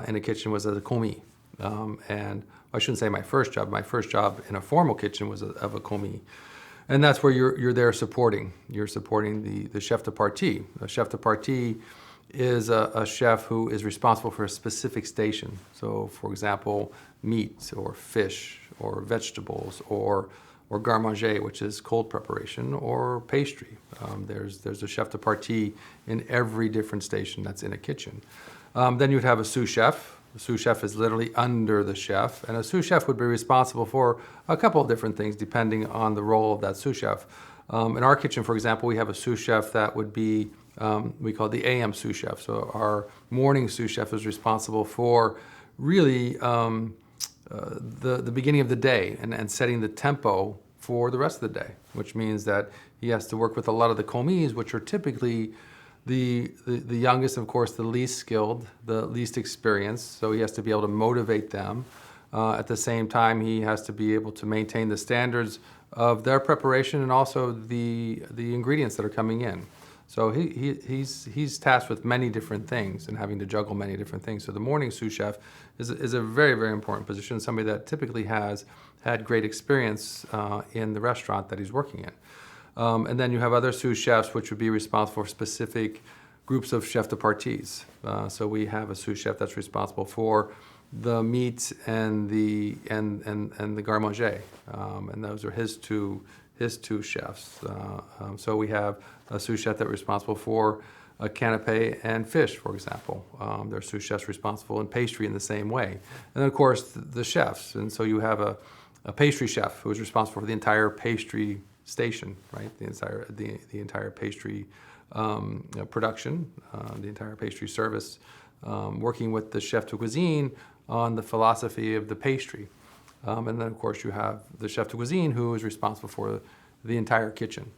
in a kitchen was as a commis. And I shouldn't say my first job. My first job in a formal kitchen was of a commis. And that's where you're there supporting. You're supporting the chef de partie. A chef de partie is a chef who is responsible for a specific station. So, for example, meat or fish or vegetables or garde-manger, which is cold preparation, or pastry. There's a chef de partie in every different station that's in a kitchen. Then you'd have a sous chef. The sous chef is literally under the chef, and a sous chef would be responsible for a couple of different things depending on the role of that sous chef. In our kitchen, for example, we have a sous chef that would be, we call the AM sous chef. So our morning sous chef is responsible for really the beginning of the day and setting the tempo for the rest of the day, which means that he has to work with a lot of the commis, which are typically the youngest, of course, the least skilled, the least experienced. So he has to be able to motivate them. At the same time, he has to be able to maintain the standards of their preparation and also the ingredients that are coming in. So he's tasked with many different things and having to juggle many different things. So the morning sous chef is a very, very important position, somebody that typically has had great experience in the restaurant that he's working in. And then you have other sous chefs which would be responsible for specific groups of chef de parties. So we have a sous chef that's responsible for the meat and the garde-manger, and those are his two chefs. So we have a sous chef that's responsible for a canapé and fish, for example. There are sous chefs responsible in pastry in the same way, and then of course the chefs. And so you have a pastry chef who is responsible for the entire pastry station, right? The entire pastry production, the entire pastry service, working with the chef de cuisine on the philosophy of the pastry. And then, of course, you have the chef de cuisine who is responsible for the entire kitchen.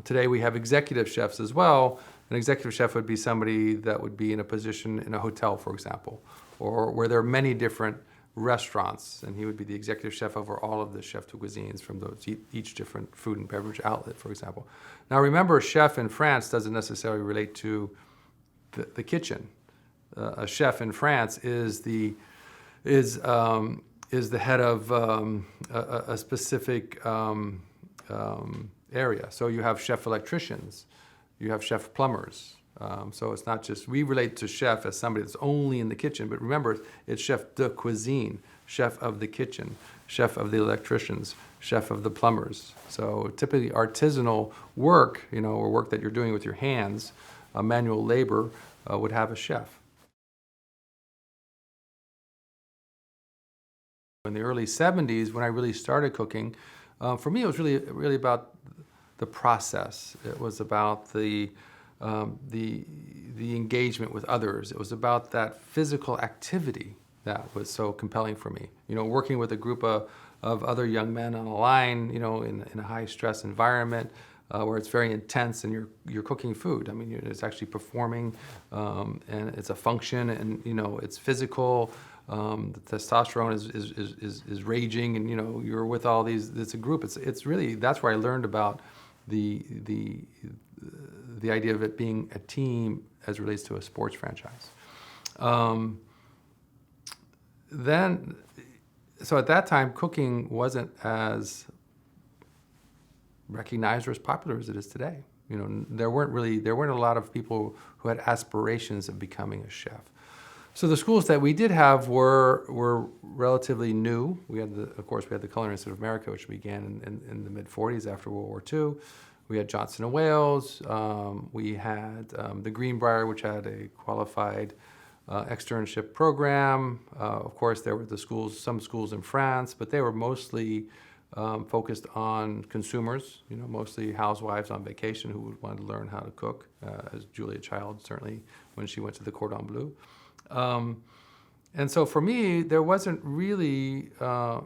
Today, we have executive chefs as well. An executive chef would be somebody that would be in a position in a hotel, for example, or where there are many different restaurants, and he would be the executive chef over all of the chef de cuisines from those each different food and beverage outlet, for example. Now, remember, a chef in France doesn't necessarily relate to the kitchen. A chef in France is is the head of a specific area. So you have chef electricians, you have chef plumbers. So it's not just, we relate to chef as somebody that's only in the kitchen, but remember, it's chef de cuisine, chef of the kitchen, chef of the electricians, chef of the plumbers. So typically artisanal work, or work that you're doing with your hands, manual labor, would have a chef. In the early 70s, when I really started cooking, for me it was really about the process. It was about the engagement with others. It was about that physical activity that was so compelling for me. Working with a group of other young men on a line, in a high stress environment where it's very intense and you're cooking food. I mean, it's actually performing, and it's a function, and it's physical. The testosterone is raging, and you're with all these. It's a group. It's really, that's where I learned about the idea of it being a team as it relates to a sports franchise. So at that time, cooking wasn't as recognized or as popular as it is today. There weren't a lot of people who had aspirations of becoming a chef. So the schools that we did have were relatively new. Of course, we had the Culinary Institute of America, which began in the mid-40s after World War II. We had Johnson & Wales. We had the Greenbrier, which had a qualified externship program. Of course, there were some schools in France, but they were mostly focused on consumers, mostly housewives on vacation who would want to learn how to cook, as Julia Child certainly when she went to the Cordon Bleu. And so for me, there wasn't really a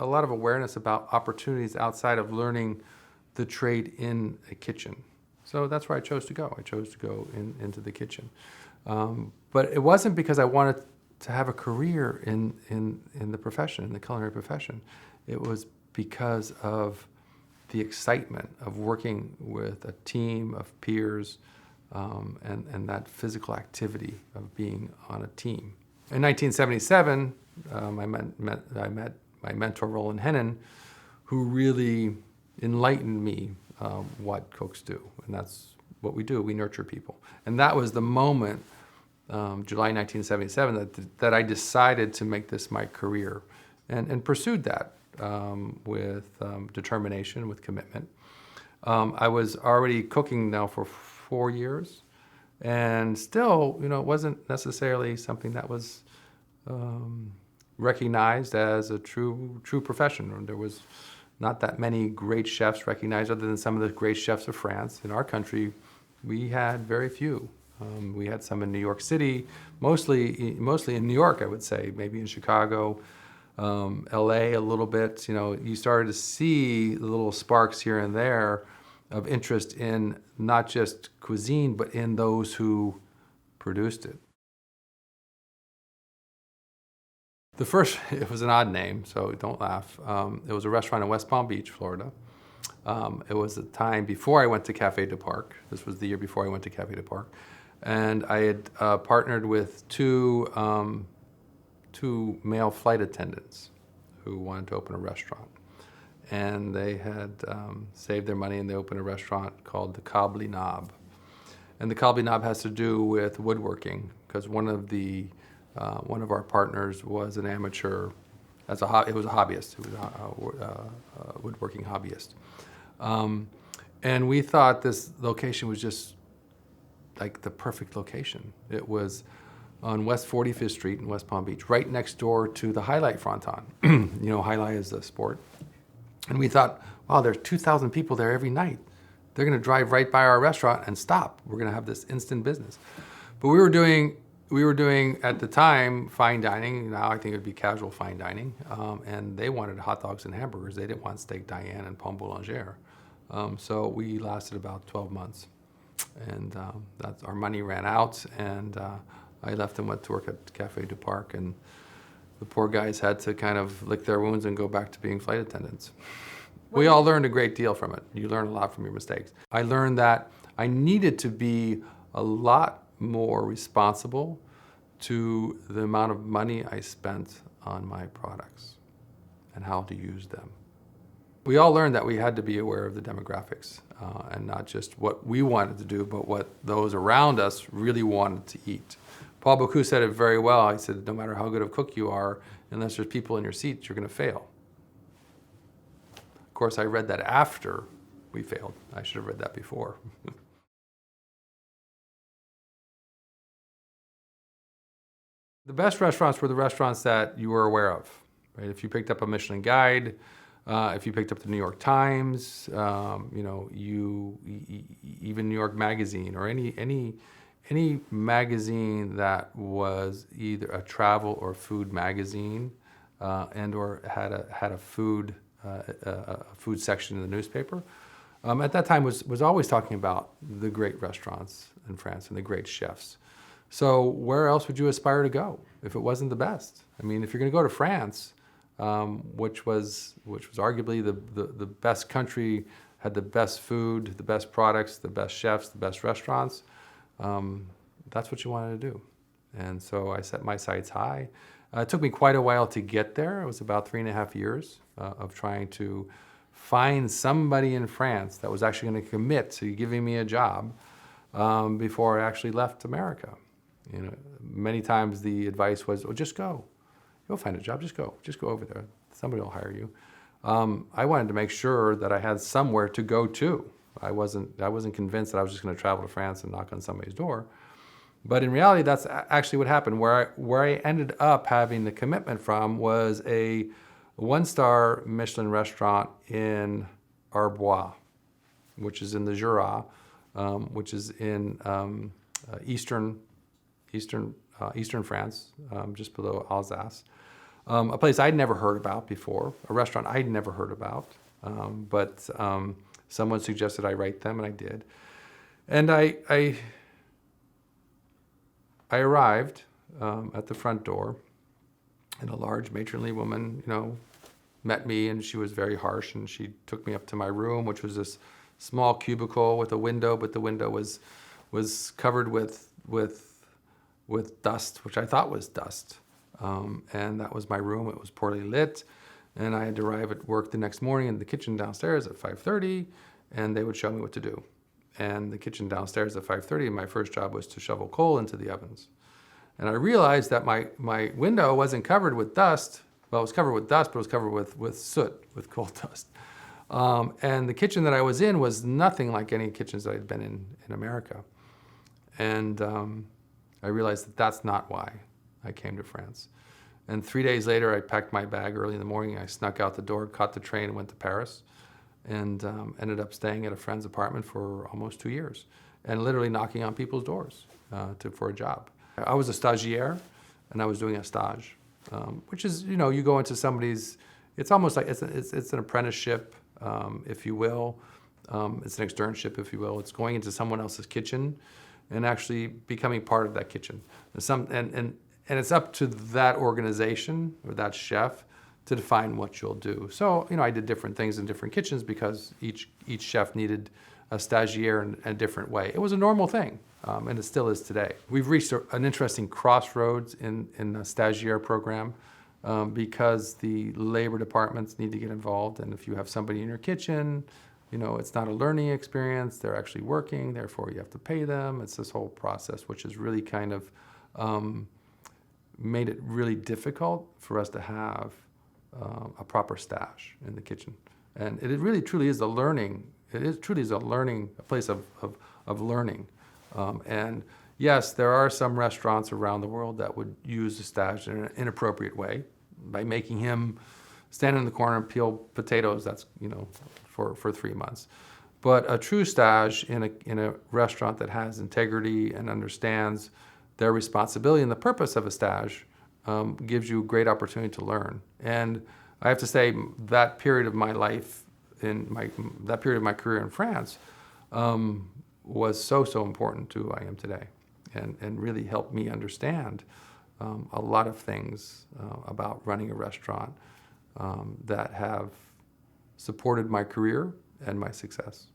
lot of awareness about opportunities outside of learning the trade in a kitchen. So that's where I chose to go. I chose to go into the kitchen. But it wasn't because I wanted to have a career in the profession, in the culinary profession. It was because of the excitement of working with a team of peers, and that physical activity of being on a team. In 1977, I met my mentor, Roland Hennon, who really enlightened me what cooks do. And that's what we do, we nurture people. And that was the moment, July 1977, that I decided to make this my career, and pursued that with determination, with commitment. I was already cooking now for 4 years, and still, it wasn't necessarily something that was recognized as a true profession. There was not that many great chefs recognized, other than some of the great chefs of France. In our country, we had very few. We had some in New York City, mostly in New York, I would say, maybe in Chicago, LA a little bit. You started to see the little sparks here and there of interest in not just cuisine, but in those who produced it. The first, it was an odd name, so don't laugh. It was a restaurant in West Palm Beach, Florida. It was the time before I went to Café du Parc. This was the year before I went to Café du Parc. And I had partnered with two male flight attendants who wanted to open a restaurant. And they had saved their money, and they opened a restaurant called the Cobbly Knob. And the Cobbly Knob has to do with woodworking, because one of our partners was an amateur, it was a hobbyist, who was a woodworking hobbyist. And we thought this location was just like the perfect location. It was on West 45th Street in West Palm Beach, right next door to the highlight fronton. Highlight is a sport. And we thought, wow, there's 2,000 people there every night. They're gonna drive right by our restaurant and stop. We're gonna have this instant business. But we were doing at the time fine dining. Now I think it would be casual fine dining. And they wanted hot dogs and hamburgers. They didn't want steak Diane and pomme boulangère. So we lasted about 12 months. And our money ran out, and I left and went to work at Café du Parc, and the poor guys had to kind of lick their wounds and go back to being flight attendants. We all learned a great deal from it. You learn a lot from your mistakes. I learned that I needed to be a lot more responsible to the amount of money I spent on my products. and how to use them. We all learned that we had to be aware of the demographics and not just what we wanted to do, but what those around us really wanted to eat. Paul Bocuse said it very well. He said, no matter how good of a cook you are, unless there's people in your seats, you're going to fail. Of course, I read that after we failed. I should have read that before. The best restaurants were the restaurants that you were aware of, right? If you picked up a Michelin guide, if you picked up the New York Times, even New York Magazine, or any magazine that was either a travel or food magazine, and or had a food section in the newspaper. At that time was always talking about the great restaurants in France and the great chefs. So where else would you aspire to go if it wasn't the best? I mean, if you're going to go to France, which was arguably the best country, had the best food, the best products, the best chefs, the best restaurants, that's what you wanted to do. And so I set my sights high. It took me quite a while to get there. It was about 3.5 years of trying to find somebody in France that was actually going to commit to giving me a job before I actually left America. Many times the advice was, "Oh, just go. You'll find a job. Just go over there. Somebody will hire you." I wanted to make sure that I had somewhere to go to. I wasn't convinced that I was just going to travel to France and knock on somebody's door. But in reality, that's actually what happened. Where I ended up having the commitment from was a 1-star Michelin restaurant in Arbois, which is in the Jura, which is in eastern France, just below Alsace. A place I'd never heard about before, a restaurant I'd never heard about, but someone suggested I write them, and I did. And I arrived at the front door, and a large matronly woman, met me, and she was very harsh, and she took me up to my room, which was this small cubicle with a window, but the window was covered with dust, which I thought was dust. And that was my room. It was poorly lit, and I had to arrive at work the next morning in the kitchen downstairs at 5:30, and they would show me what to do. And the kitchen downstairs at 5:30, my first job was to shovel coal into the ovens. And I realized that my window wasn't covered with dust. Well, it was covered with dust, but it was covered with soot, with coal dust. And the kitchen that I was in was nothing like any kitchens that I'd been in America. And I realized that that's not why I came to France. And 3 days later, I packed my bag early in the morning. I snuck out the door, caught the train, and went to Paris, and ended up staying at a friend's apartment for almost 2 years, and literally knocking on people's doors for a job. I was a stagiere, and I was doing a stage, which is, you go into somebody's, it's almost like it's an apprenticeship, if you will. It's an externship, if you will. It's going into someone else's kitchen and actually becoming part of that kitchen. And it's up to that organization or that chef to define what you'll do. So, I did different things in different kitchens because each chef needed a stagiaire in a different way. It was a normal thing, and it still is today. We've reached an interesting crossroads in the stagiaire program because the labor departments need to get involved, and if you have somebody in your kitchen, it's not a learning experience, they're actually working, therefore you have to pay them. It's this whole process, which has really kind of made it really difficult for us to have a proper stage in the kitchen. And it really truly is a place of learning. And yes, there are some restaurants around the world that would use the stage in an inappropriate way by making him stand in the corner and peel potatoes. That's, for 3 months. But a true stage in a restaurant that has integrity and understands their responsibility and the purpose of a stage gives you a great opportunity to learn. And I have to say that period of my life, that period of my career in France, was so important to who I am today, and really helped me understand a lot of things about running a restaurant that have supported my career and my success.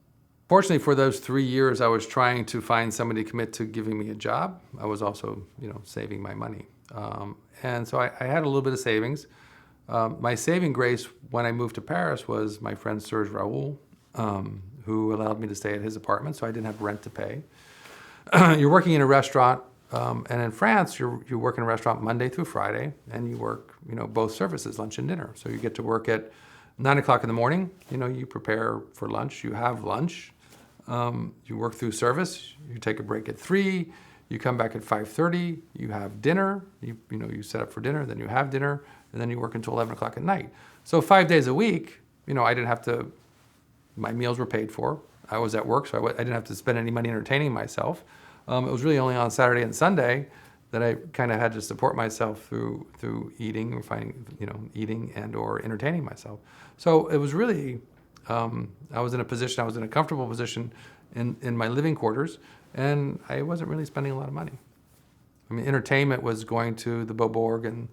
Fortunately, for those 3 years, I was trying to find somebody to commit to giving me a job. I was also, saving my money. And so I had a little bit of savings. My saving grace when I moved to Paris was my friend Serge Raoul, who allowed me to stay at his apartment, so I didn't have rent to pay. You're working in a restaurant, and in France, you work in a restaurant Monday through Friday, and you work, both services, lunch and dinner. So you get to work at 9 o'clock in the morning. You prepare for lunch. You have lunch. You work through service. You take a break at 3. You come back at 5:30. You have dinner. You set up for dinner. Then you have dinner, and then you work until 11 o'clock at night. So 5 days a week. I didn't have to. My meals were paid for. I was at work, so I didn't have to spend any money entertaining myself. It was really only on Saturday and Sunday that I kind of had to support myself through eating or eating and or entertaining myself. So it was really, I was in a comfortable position in my living quarters, and I wasn't really spending a lot of money. I mean, entertainment was going to the Beaubourg and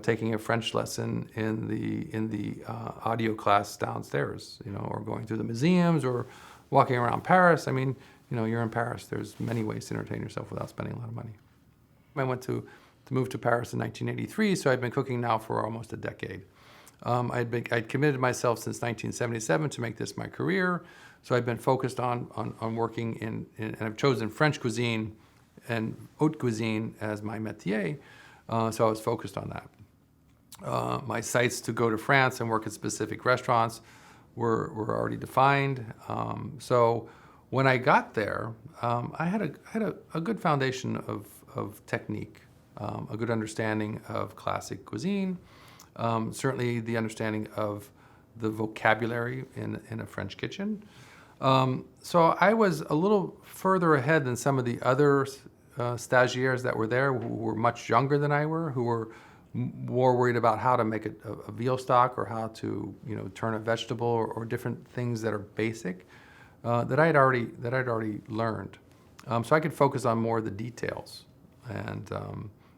taking a French lesson in the audio class downstairs, or going through the museums or walking around Paris. I mean, you're in Paris. There's many ways to entertain yourself without spending a lot of money. I went to move to Paris in 1983, so I've been cooking now for almost a decade. I'd committed myself since 1977 to make this my career, so I've been focused on working and I've chosen French cuisine and haute cuisine as my métier, so I was focused on that. My sites to go to France and work at specific restaurants were already defined. So when I got there, I had a good foundation of technique, a good understanding of classic cuisine, certainly the understanding of the vocabulary in a French kitchen. So I was a little further ahead than some of the other stagiaires that were there, who were much younger than I were, who were more worried about how to make a veal stock or how to turn a vegetable or different things that are basic that I'd already learned. So I could focus on more of the details, and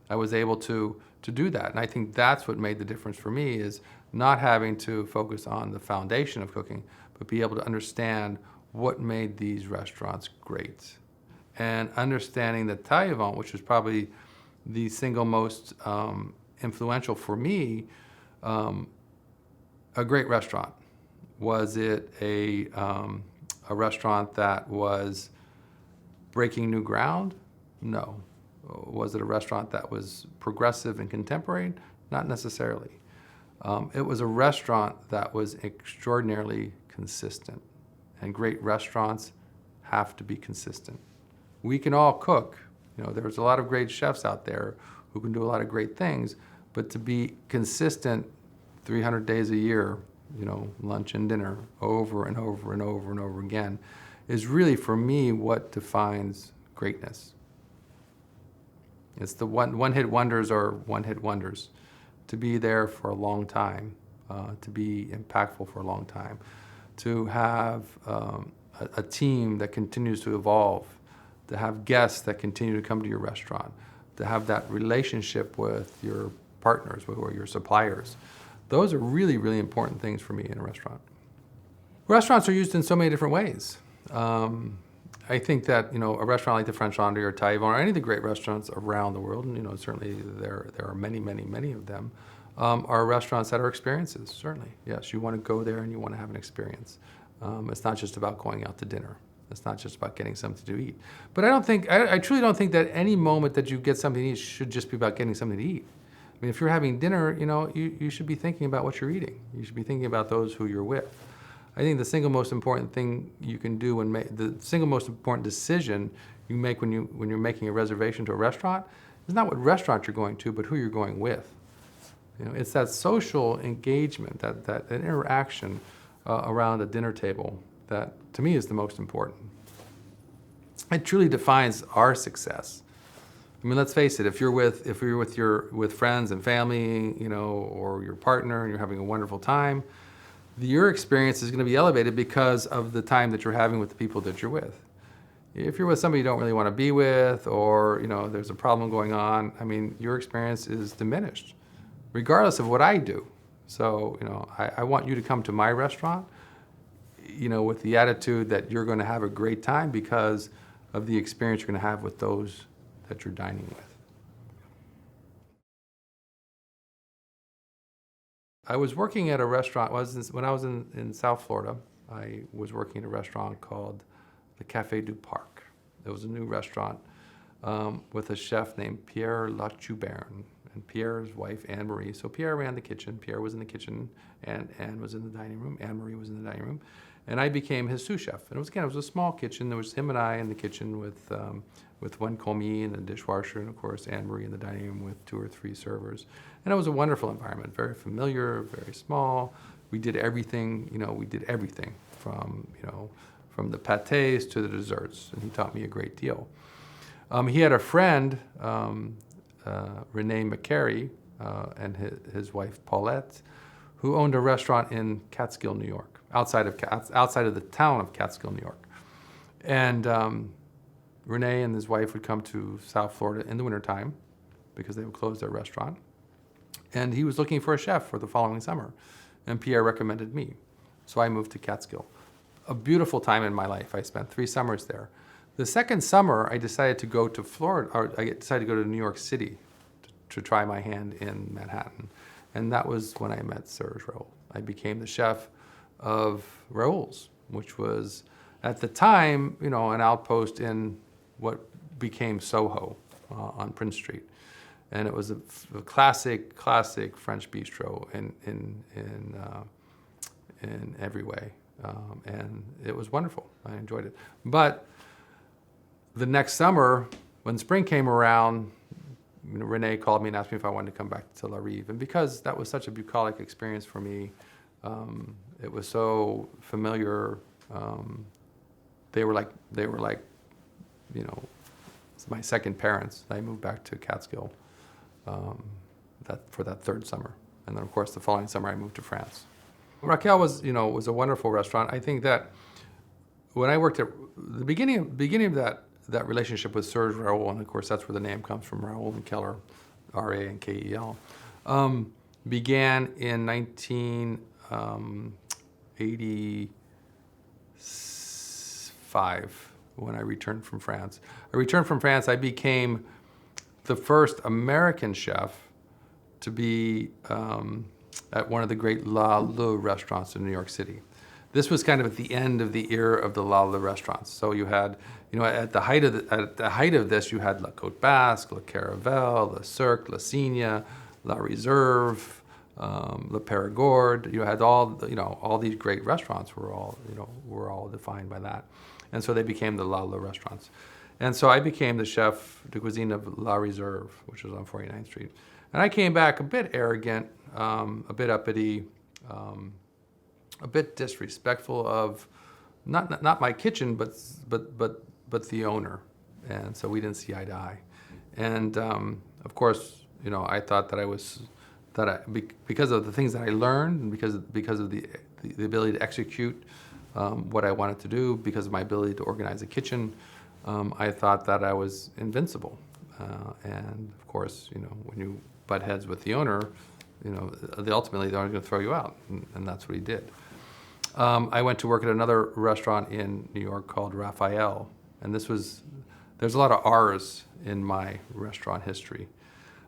I was able to do that. And I think that's what made the difference for me, is not having to focus on the foundation of cooking, but be able to understand what made these restaurants great. And understanding that taille-au-vent, which was probably the single most influential for me, a great restaurant. Was it a restaurant that was breaking new ground? No. Was it a restaurant that was progressive and contemporary? Not necessarily. It was a restaurant that was extraordinarily consistent, and great restaurants have to be consistent. We can all cook. There's a lot of great chefs out there who can do a lot of great things, but to be consistent 300 days a year, lunch and dinner over and over and over and over again, is really, for me, what defines greatness. It's the one-hit wonders are one-hit wonders. To be there for a long time, to be impactful for a long time, to have a team that continues to evolve, to have guests that continue to come to your restaurant, to have that relationship with your partners or your suppliers. Those are really, really important things for me in a restaurant. Restaurants are used in so many different ways. I think that a restaurant like the French Laundry or taille-au-vent or any of the great restaurants around the world, and certainly there are many, many, many of them, are restaurants that are experiences. Certainly, yes, you want to go there and you want to have an experience. It's not just about going out to dinner. It's not just about getting something to eat. But I truly don't think that any moment that you get something to eat should just be about getting something to eat. I mean, if you're having dinner, you should be thinking about what you're eating. You should be thinking about those who you're with. I think the single most important thing you can do the single most important decision you make when you're making a reservation to a restaurant is not what restaurant you're going to, but who you're going with. It's that social engagement, that interaction around a dinner table that, to me, is the most important. It truly defines our success. I mean, let's face it. If you're with friends and family, or your partner, and you're having a wonderful time, your experience is going to be elevated because of the time that you're having with the people that you're with. If you're with somebody you don't really want to be with, or there's a problem going on, I mean, your experience is diminished, regardless of what I do. So, I want you to come to my restaurant, with the attitude that you're going to have a great time because of the experience you're going to have with those that you're dining with. I was working at a restaurant. When I was in South Florida, I was working at a restaurant called the Café du Parc. It was a new restaurant with a chef named Pierre Lachuberne and Pierre's wife, Anne-Marie. So Pierre ran the kitchen. Pierre was in the kitchen, and Anne was in the dining room. Anne-Marie was in the dining room. And I became his sous chef. And it was a small kitchen. There was him and I in the kitchen with one commis and a dishwasher, and of course Anne-Marie in the dining room with 2 or 3 servers. And it was a wonderful environment, very familiar, very small. We did everything, from the pâtés to the desserts, and he taught me a great deal. He had a friend, Renee McCary, and his wife Paulette, who owned a restaurant in Catskill, New York, outside of the town of Catskill, New York. And Renee and his wife would come to South Florida in the wintertime because they would close their restaurant. And he was looking for a chef for the following summer. And Pierre recommended me. So I moved to Catskill. A beautiful time in my life. I spent 3 summers there. The second summer, I decided to go to Florida, or I decided to go to New York City to try my hand in Manhattan. And that was when I met Serge Raoul. I became the chef of Raoul's, which was, at the time, an outpost in what became Soho on Prince Street. And it was a classic French bistro in every way. And it was wonderful. I enjoyed it. But the next summer, when spring came around, Renee called me and asked me if I wanted to come back to La Rive. And because that was such a bucolic experience for me, it was so familiar. They were like, it's my second parents. I moved back to Catskill for that third summer. And then, of course, the following summer, I moved to France. Raquel was a wonderful restaurant. I think that when I worked at the beginning of that relationship with Serge Raoul, and of course that's where the name comes from, Raoul and Keller, R-A-N-K-E-L, began in 1985 when I returned from France. I became the first American chef to be at one of the great La Le restaurants in New York City. This was kind of at the end of the era of the La Le restaurants. So you had, at the height of this, you had La Côte Basque, La Caravelle, La Cirque, La Cygne, La Reserve, La Périgord. You had all these great restaurants were all defined by that. And so they became the La Le restaurants. And so I became the chef de cuisine of La Reserve, which was on 49th Street. And I came back a bit arrogant, a bit uppity, a bit disrespectful of not my kitchen, but the owner. And so we didn't see eye to eye. And of course, I thought that because of the things that I learned, and because of the ability to execute what I wanted to do, because of my ability to organize a kitchen, I thought that I was invincible. And of course, when you butt heads with the owner, ultimately the owner's going to throw you out, and that's what he did. I went to work at another restaurant in New York called Raquel, and there's a lot of R's in my restaurant history.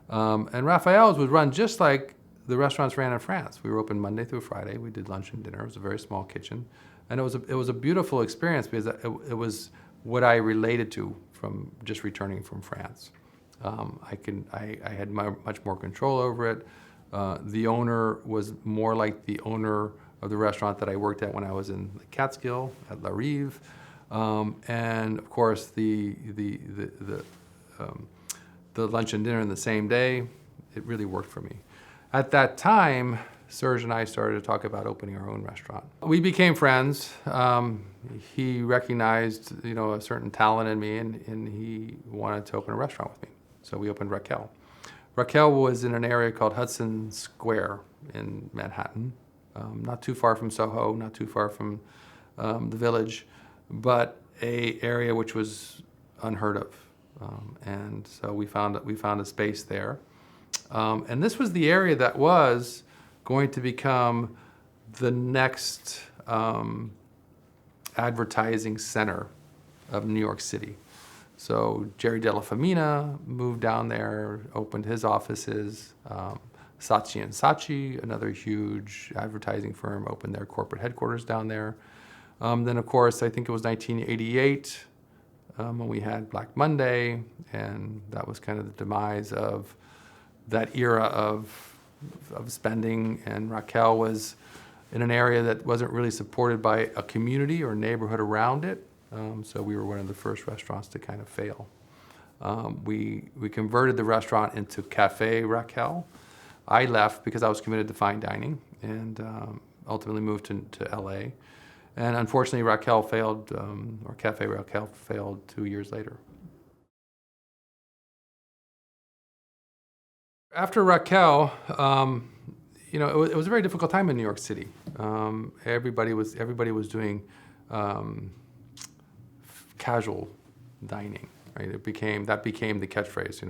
And Raquel's was run just like the restaurants ran in France. We were open Monday through Friday. We did lunch and dinner. It was a very small kitchen, and it was a beautiful experience because it was what I related to from just returning from France. I had much more control over it. The owner was more like the owner of the restaurant that I worked at when I was in the Catskill at La Rive, and of course the lunch and dinner in the same day. It really worked for me. At that time, Serge and I started to talk about opening our own restaurant. We became friends. He recognized, a certain talent in me, and he wanted to open a restaurant with me. So we opened Raquel. Raquel was in an area called Hudson Square in Manhattan, not too far from Soho, not too far from the Village, but a area which was unheard of. And so we found a space there. And this was the area that was going to become the next advertising center of New York City. So Jerry Della Famina moved down there, opened his offices. Saatchi & Saatchi, another huge advertising firm, opened their corporate headquarters down there. Then, of course, I think it was 1988 when we had Black Monday, and that was kind of the demise of that era of spending. And Raquel was in an area that wasn't really supported by a community or neighborhood around it. So we were one of the first restaurants to kind of fail. We converted the restaurant into Cafe Raquel. I left because I was committed to fine dining and ultimately moved to LA. And unfortunately, Raquel failed, or Cafe Raquel failed 2 years later. After Raquel, it was a very difficult time in New York City. Everybody was doing casual dining. Right? That became the catchphrase.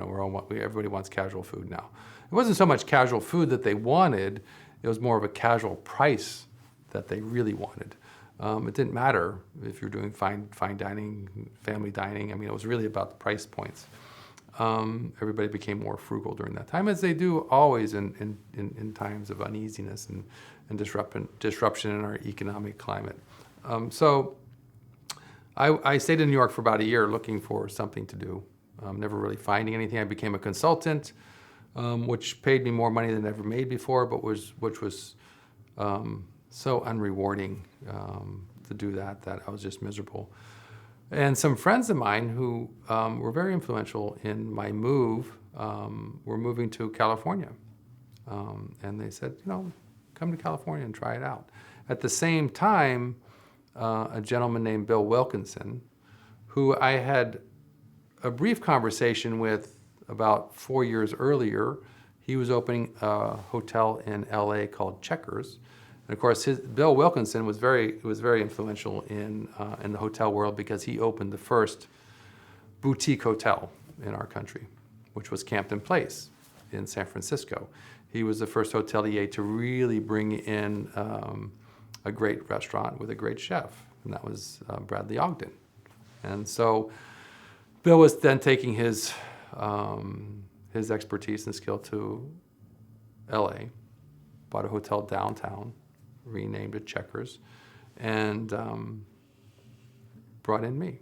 Everybody wants casual food now. It wasn't so much casual food that they wanted; it was more of a casual price that they really wanted. It didn't matter if you're doing fine dining, family dining. I mean, it was really about the price points. Everybody became more frugal during that time, as they do always in times of uneasiness and disruption in our economic climate. So I stayed in New York for about a year looking for something to do, never really finding anything. I became a consultant, which paid me more money than I ever made before, but which was so unrewarding to do that I was just miserable. And some friends of mine who were very influential in my move were moving to California. And they said, come to California and try it out. At the same time, a gentleman named Bill Wilkinson, who I had a brief conversation with about 4 years earlier. He was opening a hotel in LA called Checkers. And of course, Bill Wilkinson was very influential in the hotel world because he opened the first boutique hotel in our country, which was Campton Place in San Francisco. He was the first hotelier to really bring in a great restaurant with a great chef, and that was Bradley Ogden. And so Bill was then taking his expertise and skill to LA, bought a hotel downtown, renamed it Checkers, and brought in me.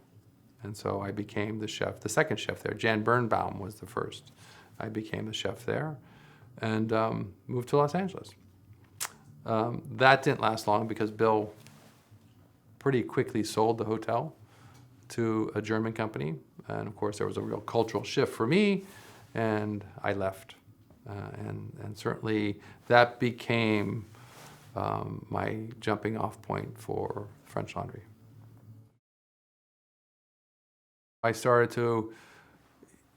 And so I became the chef, the second chef there. Jan Birnbaum was the first. I became the chef there and moved to Los Angeles. That didn't last long because Bill pretty quickly sold the hotel to a German company. And of course, there was a real cultural shift for me, and I left. And certainly that became my jumping off point for French Laundry. I started to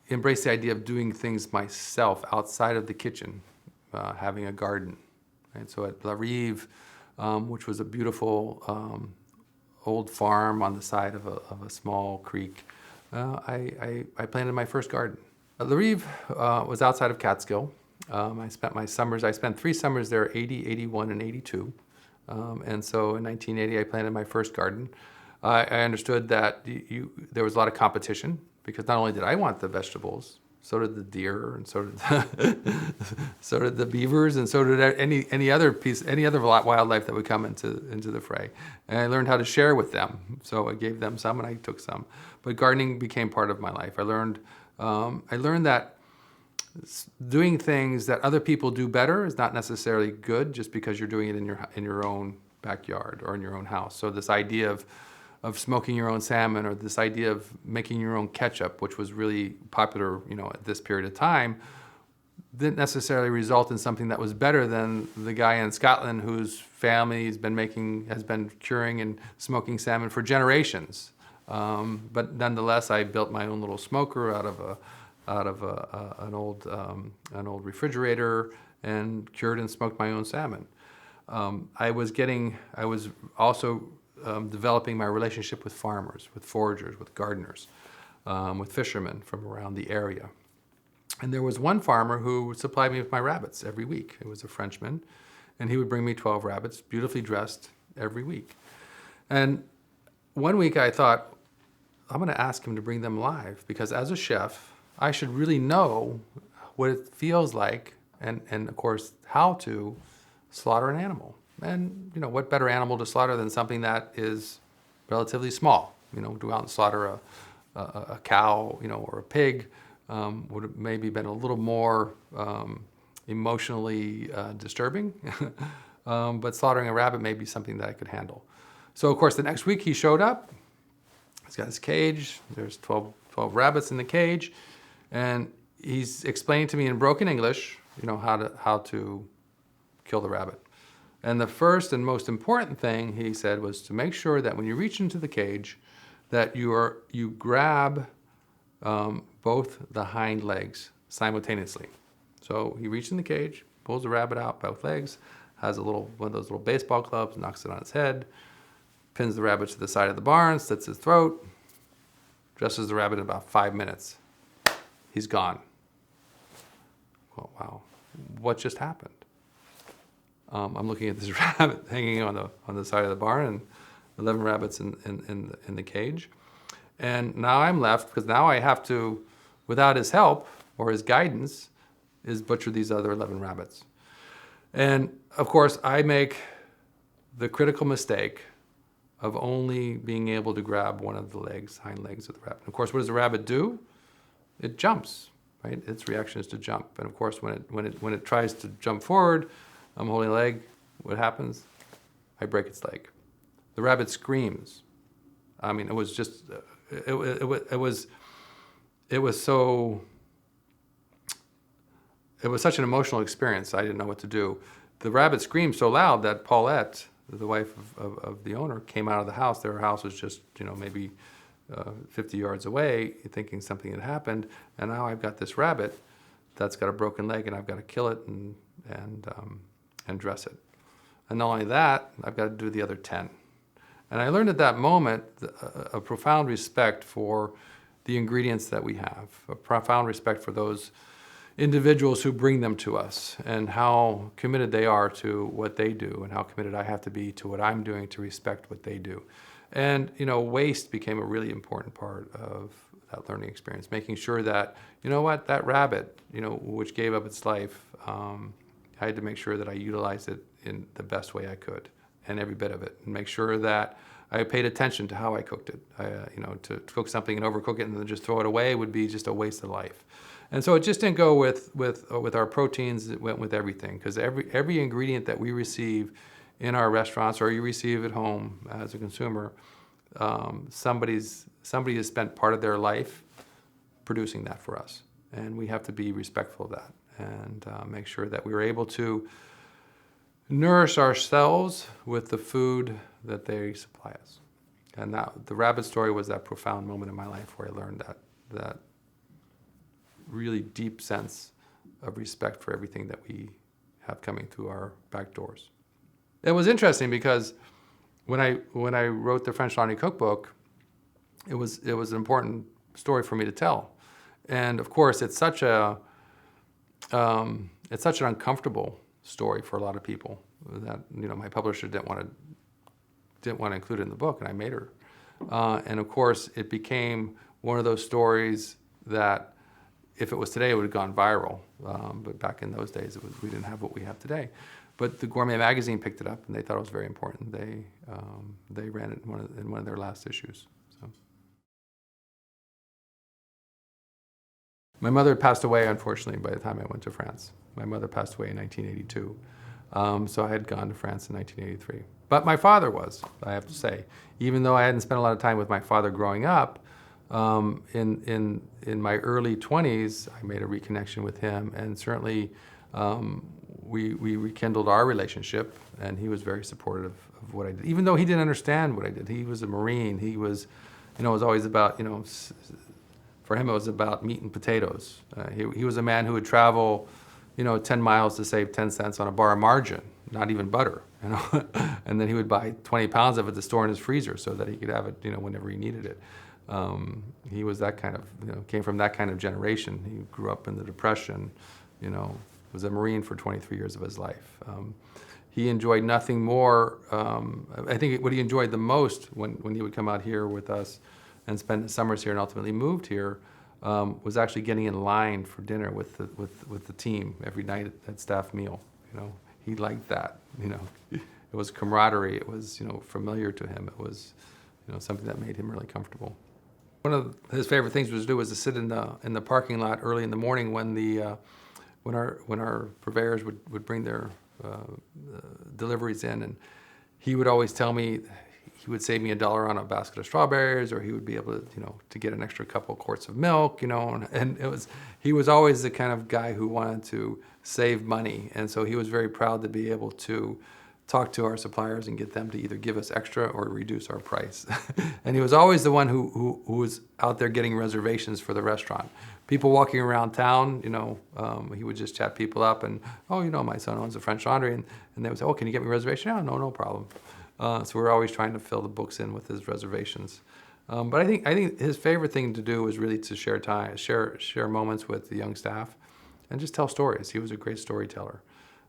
embrace the idea of doing things myself outside of the kitchen, having a garden. Right? So at La Rive, which was a beautiful old farm on the side of a small creek, I planted my first garden. La Rive was outside of Catskill. I spent 3 summers there, 80, 81, and 82. And so in 1980, I planted my first garden. I understood that there was a lot of competition because not only did I want the vegetables, so did the deer, and so did the beavers, and so did any other wildlife that would come into the fray. And I learned how to share with them. So I gave them some, and I took some. But gardening became part of my life. I learned that doing things that other people do better is not necessarily good just because you're doing it in your own backyard or in your own house. So this idea of smoking your own salmon, or this idea of making your own ketchup, which was really popular, at this period of time, didn't necessarily result in something that was better than the guy in Scotland whose family has been curing and smoking salmon for generations. But nonetheless, I built my own little smoker out of an old refrigerator and cured and smoked my own salmon. I was also developing my relationship with farmers, with foragers, with gardeners, with fishermen from around the area. And there was one farmer who supplied me with my rabbits every week. It was a Frenchman, and he would bring me 12 rabbits, beautifully dressed, every week. And one week I thought, I'm going to ask him to bring them live, because as a chef, I should really know what it feels like and of course, how to slaughter an animal. And, what better animal to slaughter than something that is relatively small? Go out and slaughter a cow, or a pig would have maybe been a little more emotionally disturbing. But slaughtering a rabbit may be something that I could handle. So, of course, the next week he showed up. He's got his cage. There's 12 rabbits in the cage. And he's explaining to me in broken English, how to kill the rabbit. And the first and most important thing he said was to make sure that when you reach into the cage, that you grab both the hind legs simultaneously. So he reaches in the cage, pulls the rabbit out, both legs, has one of those little baseball clubs, knocks it on its head, pins the rabbit to the side of the barn, slits his throat, dresses the rabbit in about 5 minutes. He's gone. Well, wow, what just happened? I'm looking at this rabbit hanging on the side of the barn, and 11 rabbits in the cage. And now I'm left, because now I have to, without his help or his guidance, is butcher these other 11 rabbits. And of course, I make the critical mistake of only being able to grab one of the hind legs of the rabbit. Of course, what does the rabbit do? It jumps, right? Its reaction is to jump. And of course, when it tries to jump forward, I'm holding a leg. What happens? I break its leg. The rabbit screams. I mean, it was just, it was such an emotional experience. I didn't know what to do. The rabbit screamed so loud that Paulette, the wife of the owner, came out of the house. Their house was just, maybe 50 yards away, thinking something had happened. And now I've got this rabbit that's got a broken leg, and I've got to kill it and dress it. And not only that, I've got to do the other 10. And I learned at that moment a profound respect for the ingredients that we have, a profound respect for those individuals who bring them to us, and how committed they are to what they do, and how committed I have to be to what I'm doing to respect what they do. And, waste became a really important part of that learning experience, making sure that, that rabbit, which gave up its life, I had to make sure that I utilized it in the best way I could, and every bit of it, and make sure that I paid attention to how I cooked it. To cook something and overcook it and then just throw it away would be just a waste of life. And so it just didn't go with our proteins. It went with everything, because every ingredient that we receive in our restaurants, or you receive at home as a consumer, somebody has spent part of their life producing that for us, and we have to be respectful of that, and make sure that we were able to nourish ourselves with the food that they supply us. And the rabbit story was that profound moment in my life where I learned that really deep sense of respect for everything that we have coming through our back doors. It was interesting because when I wrote the French Laundry Cookbook, it was an important story for me to tell. And of course, it's such an uncomfortable story for a lot of people that my publisher didn't want to include it in the book, and I made her. And of course, it became one of those stories that, if it was today, it would have gone viral. But back in those days, we didn't have what we have today. But the Gourmet magazine picked it up, and they thought it was very important. They ran it in one of their last issues. So. My mother passed away, unfortunately, by the time I went to France. My mother passed away in 1982. So I had gone to France in 1983. But my father was, I have to say. Even though I hadn't spent a lot of time with my father growing up, in my early 20s, I made a reconnection with him, and certainly we rekindled our relationship, and he was very supportive of what I did. Even though he didn't understand what I did. He was a Marine. He was, it was always about, for him it was about meat and potatoes. He was a man who would travel, 10 miles to save 10 cents on a bar of margarine, not even butter, and then he would buy 20 pounds of it to store in his freezer so that he could have it, whenever he needed it. He was that kind of, came from that kind of generation. He grew up in the Depression, was a Marine for 23 years of his life. He enjoyed nothing more. I think what he enjoyed the most when he would come out here with us and spend the summers here and ultimately moved here was actually getting in line for dinner with the team every night at staff meal. He liked that. It was camaraderie. It was familiar to him. It was something that made him really comfortable. One of his favorite things was to do was to sit in the parking lot early in the morning when our purveyors would bring their deliveries in, and he would always tell me he would save me $1 on a basket of strawberries, or he would be able to get an extra couple quarts of milk, and he was always the kind of guy who wanted to save money, and so he was very proud to be able to talk to our suppliers and get them to either give us extra or reduce our price. And he was always the one who was out there getting reservations for the restaurant. People walking around town, he would just chat people up and, my son owns a French Laundry, and they would say, can you get me a reservation? Oh, no problem. So we're always trying to fill the books in with his reservations. But I think his favorite thing to do was really to share moments with the young staff and just tell stories. He was a great storyteller.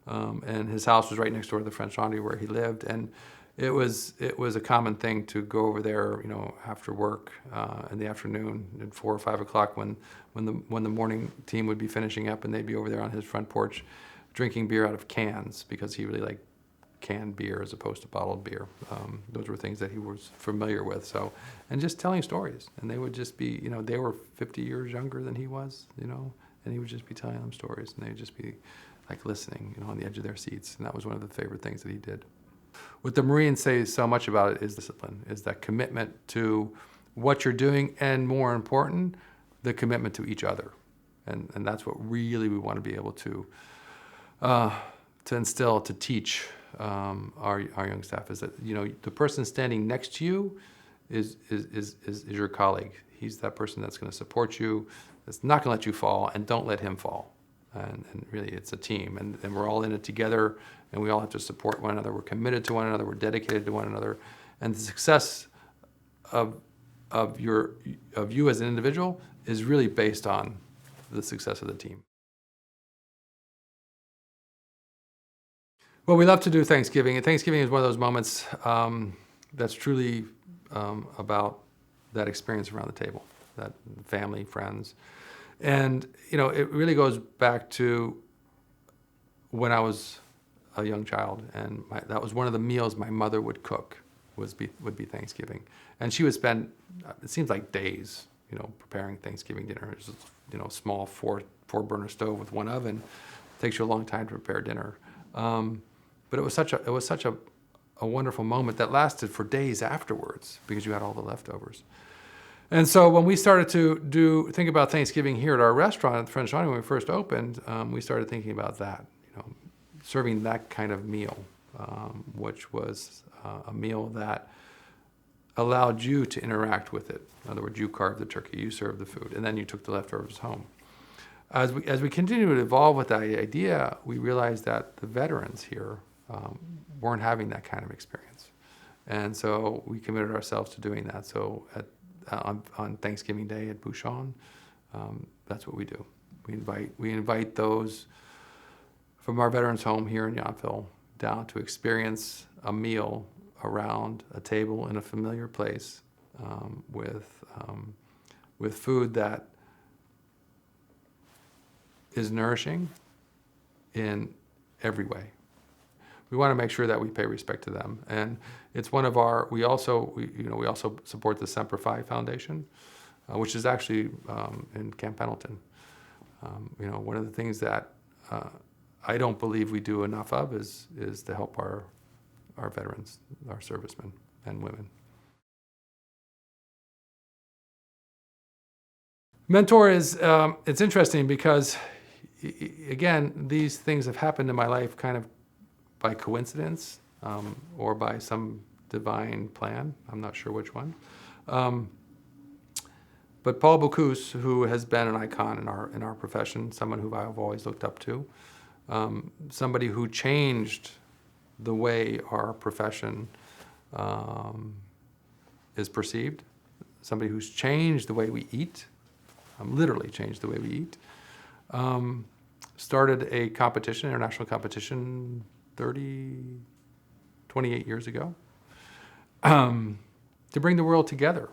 And his house was right next door to the French Laundry where he lived, and it was a common thing to go over there, after work in the afternoon at 4 or 5 o'clock when the morning team would be finishing up, and they'd be over there on his front porch drinking beer out of cans because he really liked canned beer as opposed to bottled beer. Those were things that he was familiar with. So, and just telling stories, and they would just be, they were 50 years younger than he was, and he would just be telling them stories, and they'd just be like listening, on the edge of their seats. And that was one of the favorite things that he did. What the Marines say so much about it is discipline, is that commitment to what you're doing, and more important, the commitment to each other. And that's what really we want to be able to instill, to teach our young staff, is that, the person standing next to you is your colleague. He's that person that's going to support you, that's not going to let you fall, and don't let him fall. And really, it's a team, and we're all in it together, and we all have to support one another. We're committed to one another. We're dedicated to one another, and the success of you as an individual is really based on the success of the team. Well, we love to do Thanksgiving, and Thanksgiving is one of those moments that's truly about that experience around the table, that family, friends. And, it really goes back to when I was a young child, and that was one of the meals my mother would cook, would be Thanksgiving. And she would spend, it seems like days, preparing Thanksgiving dinner. It's a small four burner stove with one oven. It takes you a long time to prepare dinner. But it was such a wonderful moment that lasted for days afterwards because you had all the leftovers. And so when we started to think about Thanksgiving here at our restaurant at the French Laundry when we first opened, we started thinking about that, serving that kind of meal, which was a meal that allowed you to interact with it. In other words, you carved the turkey, you served the food, and then you took the leftovers home. As we continued to evolve with that idea, we realized that the veterans here weren't having that kind of experience. And so we committed ourselves to doing that. So on Thanksgiving Day at Bocuse, that's what we do. We invite those from our veterans home here in Yountville down to experience a meal around a table in a familiar place with food that is nourishing in every way. We want to make sure that we pay respect to them, and it's one of our. We also support the Semper Fi Foundation, which is actually in Camp Pendleton. One of the things that I don't believe we do enough of is to help our veterans, our servicemen and women. Mentor is it's interesting because, again, these things have happened in my life kind of by coincidence or by some divine plan. I'm not sure which one. But Paul Bocuse, who has been an icon in our profession, someone who I've always looked up to, somebody who changed the way our profession is perceived, somebody who's changed the way we eat, literally changed the way we eat, started a competition, international competition, 28 years ago, to bring the world together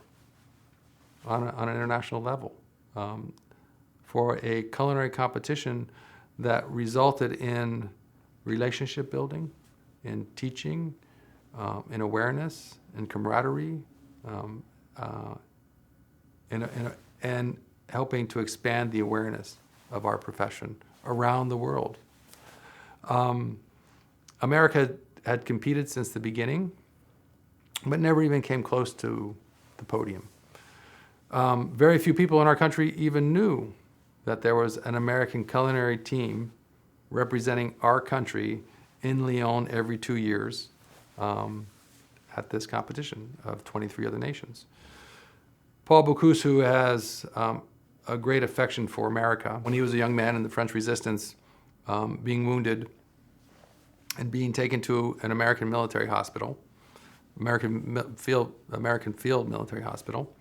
on an international level. for a culinary competition that resulted in relationship building, in teaching, in awareness, in camaraderie, and helping to expand the awareness of our profession around the world. America had competed since the beginning, but never even came close to the podium. Very few people in our country even knew that there was an American culinary team representing our country in Lyon every 2 years at this competition of 23 other nations. Paul Bocuse, who has a great affection for America, when he was a young man in the French Resistance, being wounded and being taken to an American military hospital, American Field Military Hospital,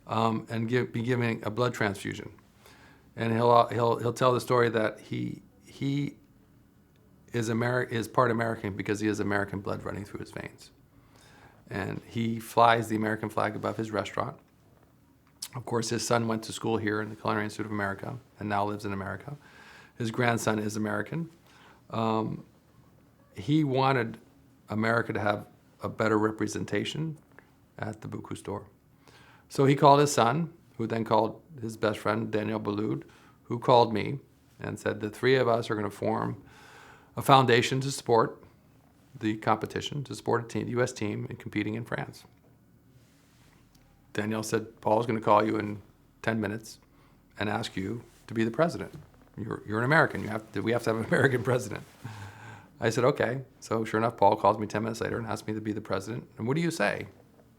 and be giving a blood transfusion. And he'll tell the story that he is part American because he has American blood running through his veins. And he flies the American flag above his restaurant. Of course, his son went to school here in the Culinary Institute of America and now lives in America. His grandson is American. He wanted America to have a better representation at the Bocuse d'Or. So he called his son, who then called his best friend, Daniel Baloud, who called me and said, the three of us are going to form a foundation to support the competition, to support a team, the U.S. team in competing in France. Danielle said, Paul's going to call you in 10 minutes and ask you to be the president. You're an American. We have to have an American president. I said, okay. So sure enough, Paul calls me 10 minutes later and asks me to be the president. And what do you say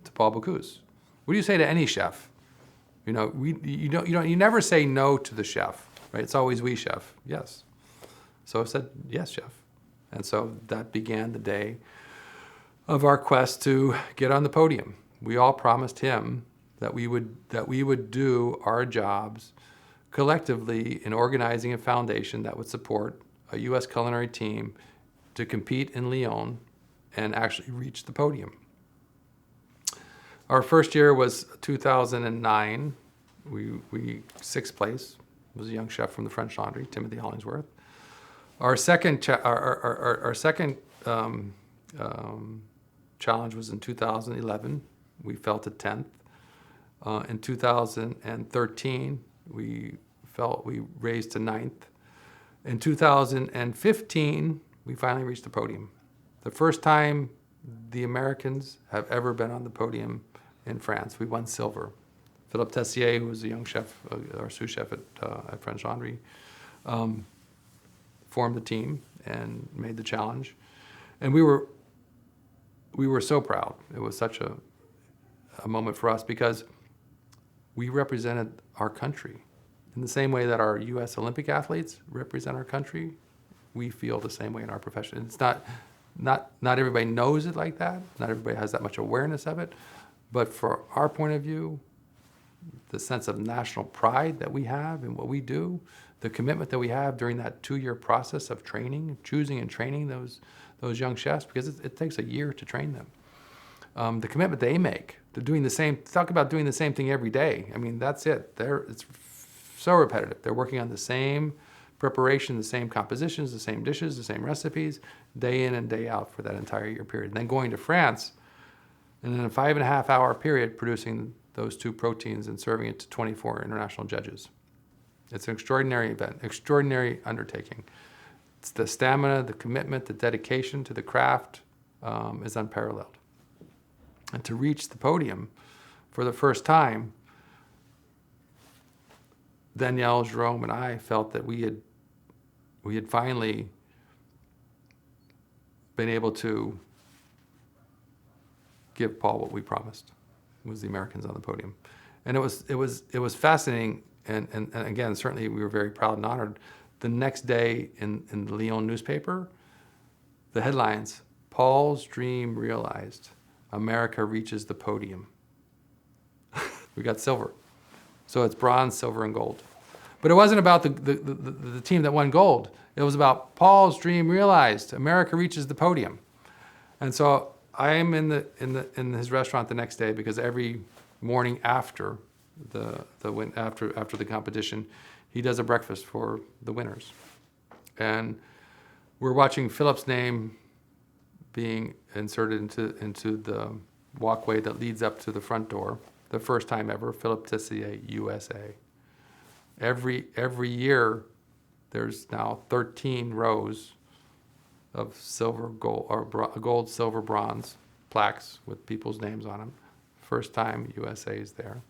to Paul Bocuse? What do you say to any chef? You know, you never say no to the chef, right? It's always we, chef. Yes. So I said, yes, chef. And so that began the day of our quest to get on the podium. We all promised him that we would do our jobs collectively in organizing a foundation that would support a U.S. culinary team to compete in Lyon and actually reach the podium. Our first year was 2009. We sixth place. It was a young chef from the French Laundry, Timothy Hollingsworth. Our second challenge was in 2011. We fell to 10th. In 2013, we raised to 9th. In 2015, we finally reached the podium. The first time the Americans have ever been on the podium in France. We won silver. Philippe Tessier, who was a young chef, our sous chef at French Laundry, formed the team and made the challenge. And we were so proud. It was such a moment for us because we represented our country. In the same way that our U.S. Olympic athletes represent our country, we feel the same way in our profession. It's not everybody knows it like that. Not everybody has that much awareness of it. But for our point of view, the sense of national pride that we have in what we do, the commitment that we have during that 2-year process of training, choosing and training those young chefs, because it takes a year to train them. The commitment they make to doing the same, talk about doing the same thing every day. I mean, that's it. It's so repetitive. They're working on the same preparation, the same compositions, the same dishes, the same recipes, day in and day out for that entire year period. And then going to France, and in a 5.5-hour period, producing those 2 proteins and serving it to 24 international judges. It's an extraordinary event, extraordinary undertaking. It's the stamina, the commitment, the dedication to the craft is unparalleled. And to reach the podium for the first time, Danielle, Jerome, and I felt that we had finally been able to give Paul what we promised, was the Americans on the podium. And it was fascinating, and again, certainly we were very proud and honored. The next day in the Lyon newspaper, the headlines, Paul's dream realized, America reaches the podium. We got silver. So it's bronze, silver, and gold. But it wasn't about the team that won gold. It was about Paul's dream realized, America reaches the podium. And so I am in his restaurant the next day because every morning after after the competition, he does a breakfast for the winners. And we're watching Philip's name being inserted into the walkway that leads up to the front door. The first time ever, Philip Tessier, USA. Every year, there's now 13 rows of silver, gold, or gold, silver, bronze plaques with people's names on them. First time USA is there.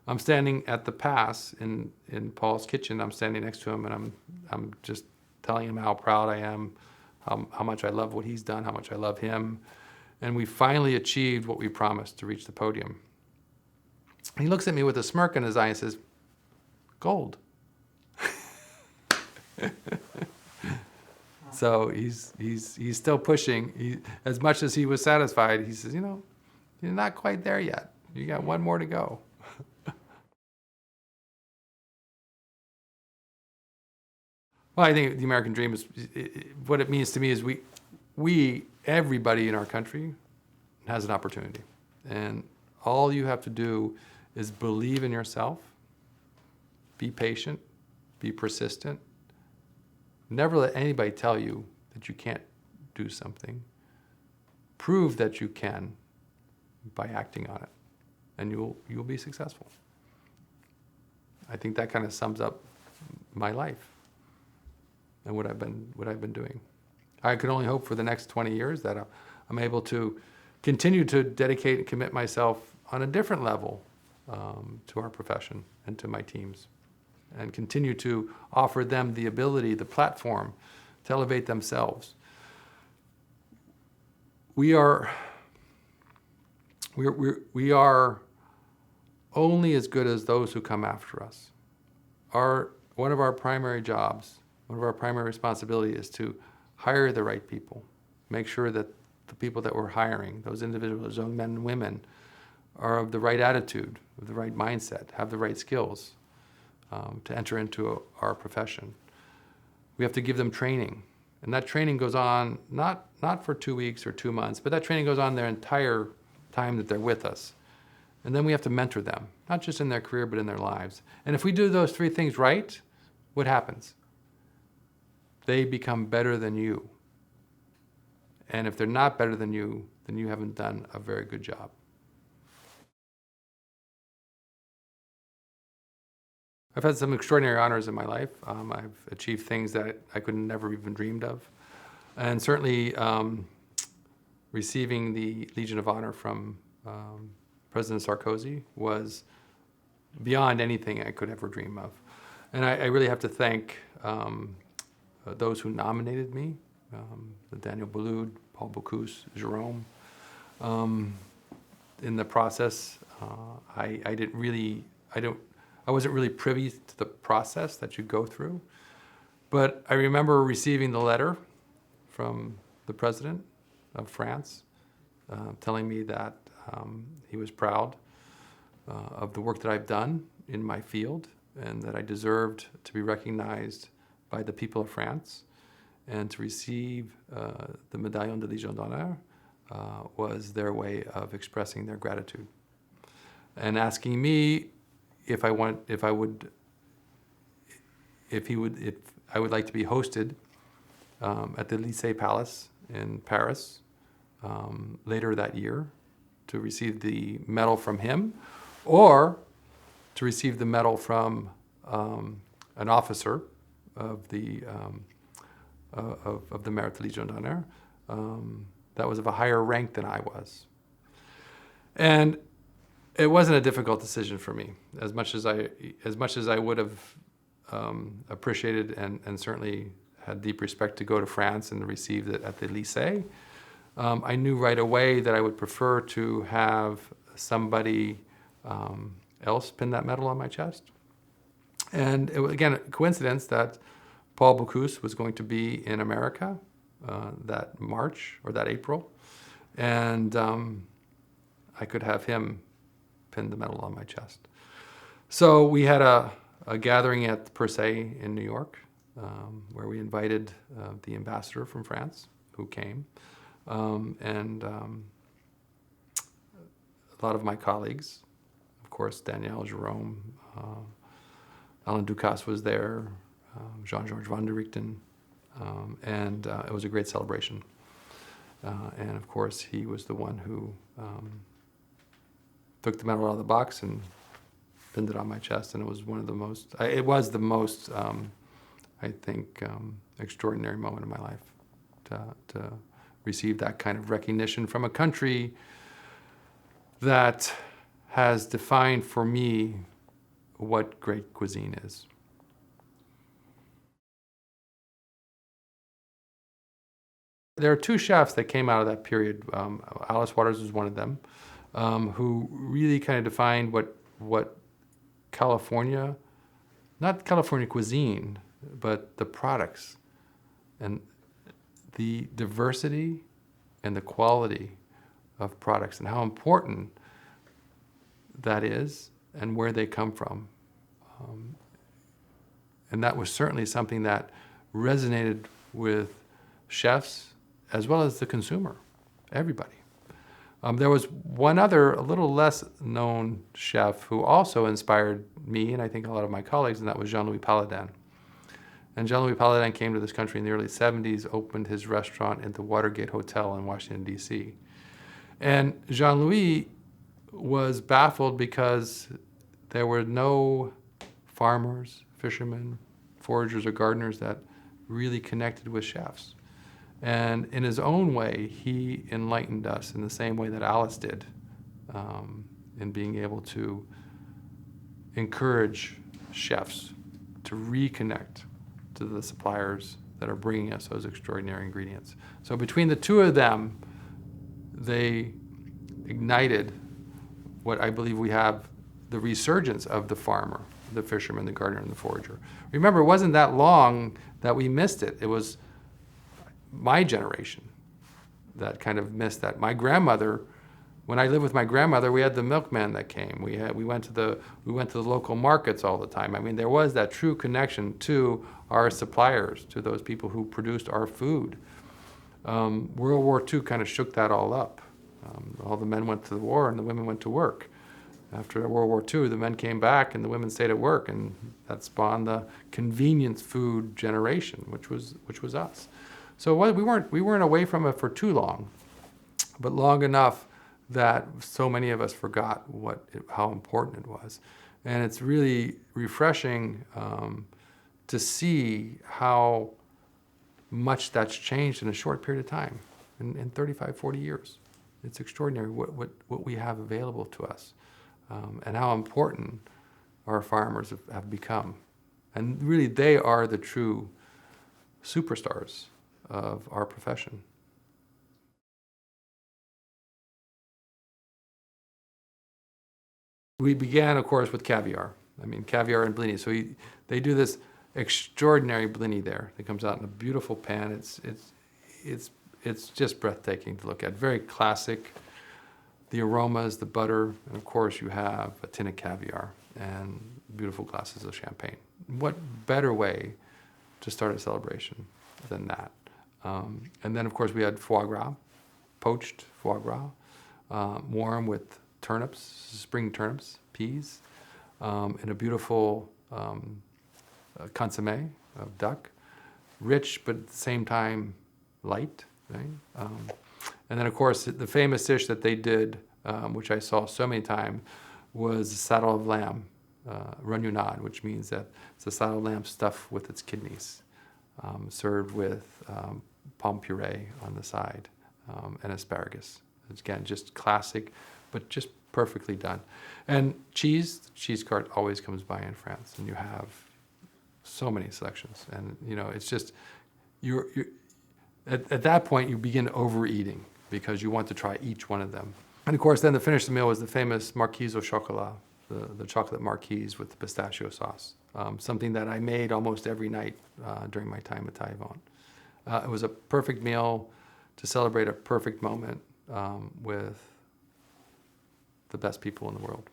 I'm standing at the pass in Paul's kitchen. I'm standing next to him, and I'm just telling him how proud I am, how much I love what he's done, how much I love him. And we finally achieved what we promised, to reach the podium. He looks at me with a smirk in his eye and says, "Gold." So he's still pushing. As much as he was satisfied, he says, "You're not quite there yet. You got one more to go." Well, I think the American dream is, what it means to me is everybody in our country has an opportunity. And all you have to do is believe in yourself, be patient, be persistent. Never let anybody tell you that you can't do something. Prove that you can by acting on it, and you'll be successful. I think that kind of sums up my life and what I've been doing. I can only hope for the next 20 years that I'm able to continue to dedicate and commit myself on a different level to our profession and to my teams, and continue to offer them the ability, the platform to elevate themselves. We are only as good as those who come after us. One of our primary jobs, one of our primary responsibilities is to hire the right people, make sure that the people that we're hiring, those individuals, young men and women, are of the right attitude, of the right mindset, have the right skills to enter into our profession. We have to give them training, and that training goes on not for 2 weeks or 2 months, but that training goes on their entire time that they're with us. And then we have to mentor them, not just in their career, but in their lives. And if we do those 3 things right, what happens? They become better than you. And if they're not better than you, then you haven't done a very good job. I've had some extraordinary honors in my life. I've achieved things that I could never even dreamed of. And certainly receiving the Legion of Honor from President Sarkozy was beyond anything I could ever dream of. And I really have to thank those who nominated me, Daniel Boulud, Paul Bocuse, Jerome. In the process, I wasn't really privy to the process that you go through, but I remember receiving the letter from the president of France telling me that he was proud of the work that I've done in my field, and that I deserved to be recognized by the people of France, and to receive the Médaillon de Légion d'honneur was their way of expressing their gratitude, and asking me if I would like to be hosted at the Élysée Palace in Paris later that year to receive the medal from him, or to receive the medal from an officer of the Mérite Légion d'honneur that was of a higher rank than I was. And it wasn't a difficult decision for me, as much as I would have appreciated and certainly had deep respect to go to France and receive it at the Élysée. I knew right away that I would prefer to have somebody else pin that medal on my chest. And it was, again, a coincidence that Paul Bocuse was going to be in America that March or that April, and I could have him pin the medal on my chest. So we had a gathering at Per Se in New York, where we invited the ambassador from France, who came, and a lot of my colleagues, of course, Danielle Jerome, Alain Ducasse was there, Jean-Georges van der Richten, and it was a great celebration. And of course, he was the one who took the medal out of the box and pinned it on my chest, and it was one of the most, I think, extraordinary moment in my life to receive that kind of recognition from a country that has defined for me what great cuisine is. There are two chefs that came out of that period. Alice Waters was one of them, who really kind of defined what California, not California cuisine, but the products and the diversity and the quality of products and how important that is and where they come from. And that was certainly something that resonated with chefs as well as the consumer, everybody. There was one other, a little less known chef who also inspired me and I think a lot of my colleagues, and that was Jean-Louis Palladin. And Jean-Louis Palladin came to this country in the early 70s, opened his restaurant at the Watergate Hotel in Washington, D.C. And Jean-Louis was baffled because there were no farmers, fishermen, foragers, or gardeners that really connected with chefs. And in his own way, he enlightened us in the same way that Alice did, in being able to encourage chefs to reconnect to the suppliers that are bringing us those extraordinary ingredients. So between the two of them, they ignited what I believe we have, the resurgence of the farmer, the fisherman, the gardener, and the forager. Remember, it wasn't that long that we missed it. It was my generation that kind of missed that. My grandmother, when I lived with my grandmother, we had the milkman that came. We went to the local markets all the time. I mean, there was that true connection to our suppliers, to those people who produced our food. World War II kind of shook that all up. All the men went to the war and the women went to work. After World War II, the men came back and the women stayed at work, and that spawned the convenience food generation, which was us. So we weren't away from it for too long, but long enough that so many of us forgot how important it was. And it's really refreshing to see how much that's changed in a short period of time, in 35, 40 years. It's extraordinary what we have available to us, and how important our farmers have become. And really, they are the true superstars of our profession. We began, of course, with caviar. I mean, caviar and blini. So they do this extraordinary blini there. It comes out in a beautiful pan. It's just breathtaking to look at. Very classic. The aromas, the butter, and of course you have a tin of caviar and beautiful glasses of champagne. What better way to start a celebration than that? And then, of course, we had foie gras, poached foie gras, warm with turnips, spring turnips, peas, and a beautiful consommé of duck, rich but at the same time light. Right? And then, of course, the famous dish that they did, which I saw so many times, was saddle of lamb, renunade, which means that it's a saddle of lamb stuffed with its kidneys, served with palm puree on the side, and asparagus. It's, again, just classic, but just perfectly done. And cheese, the cheese cart always comes by in France, and you have so many selections. And, it's just, you're at that point, you begin overeating because you want to try each one of them. And of course, then to finish the meal was the famous marquise au chocolat, the chocolate marquise with the pistachio sauce, something that I made almost every night during my time at Taillevent. It was a perfect meal to celebrate a perfect moment with the best people in the world.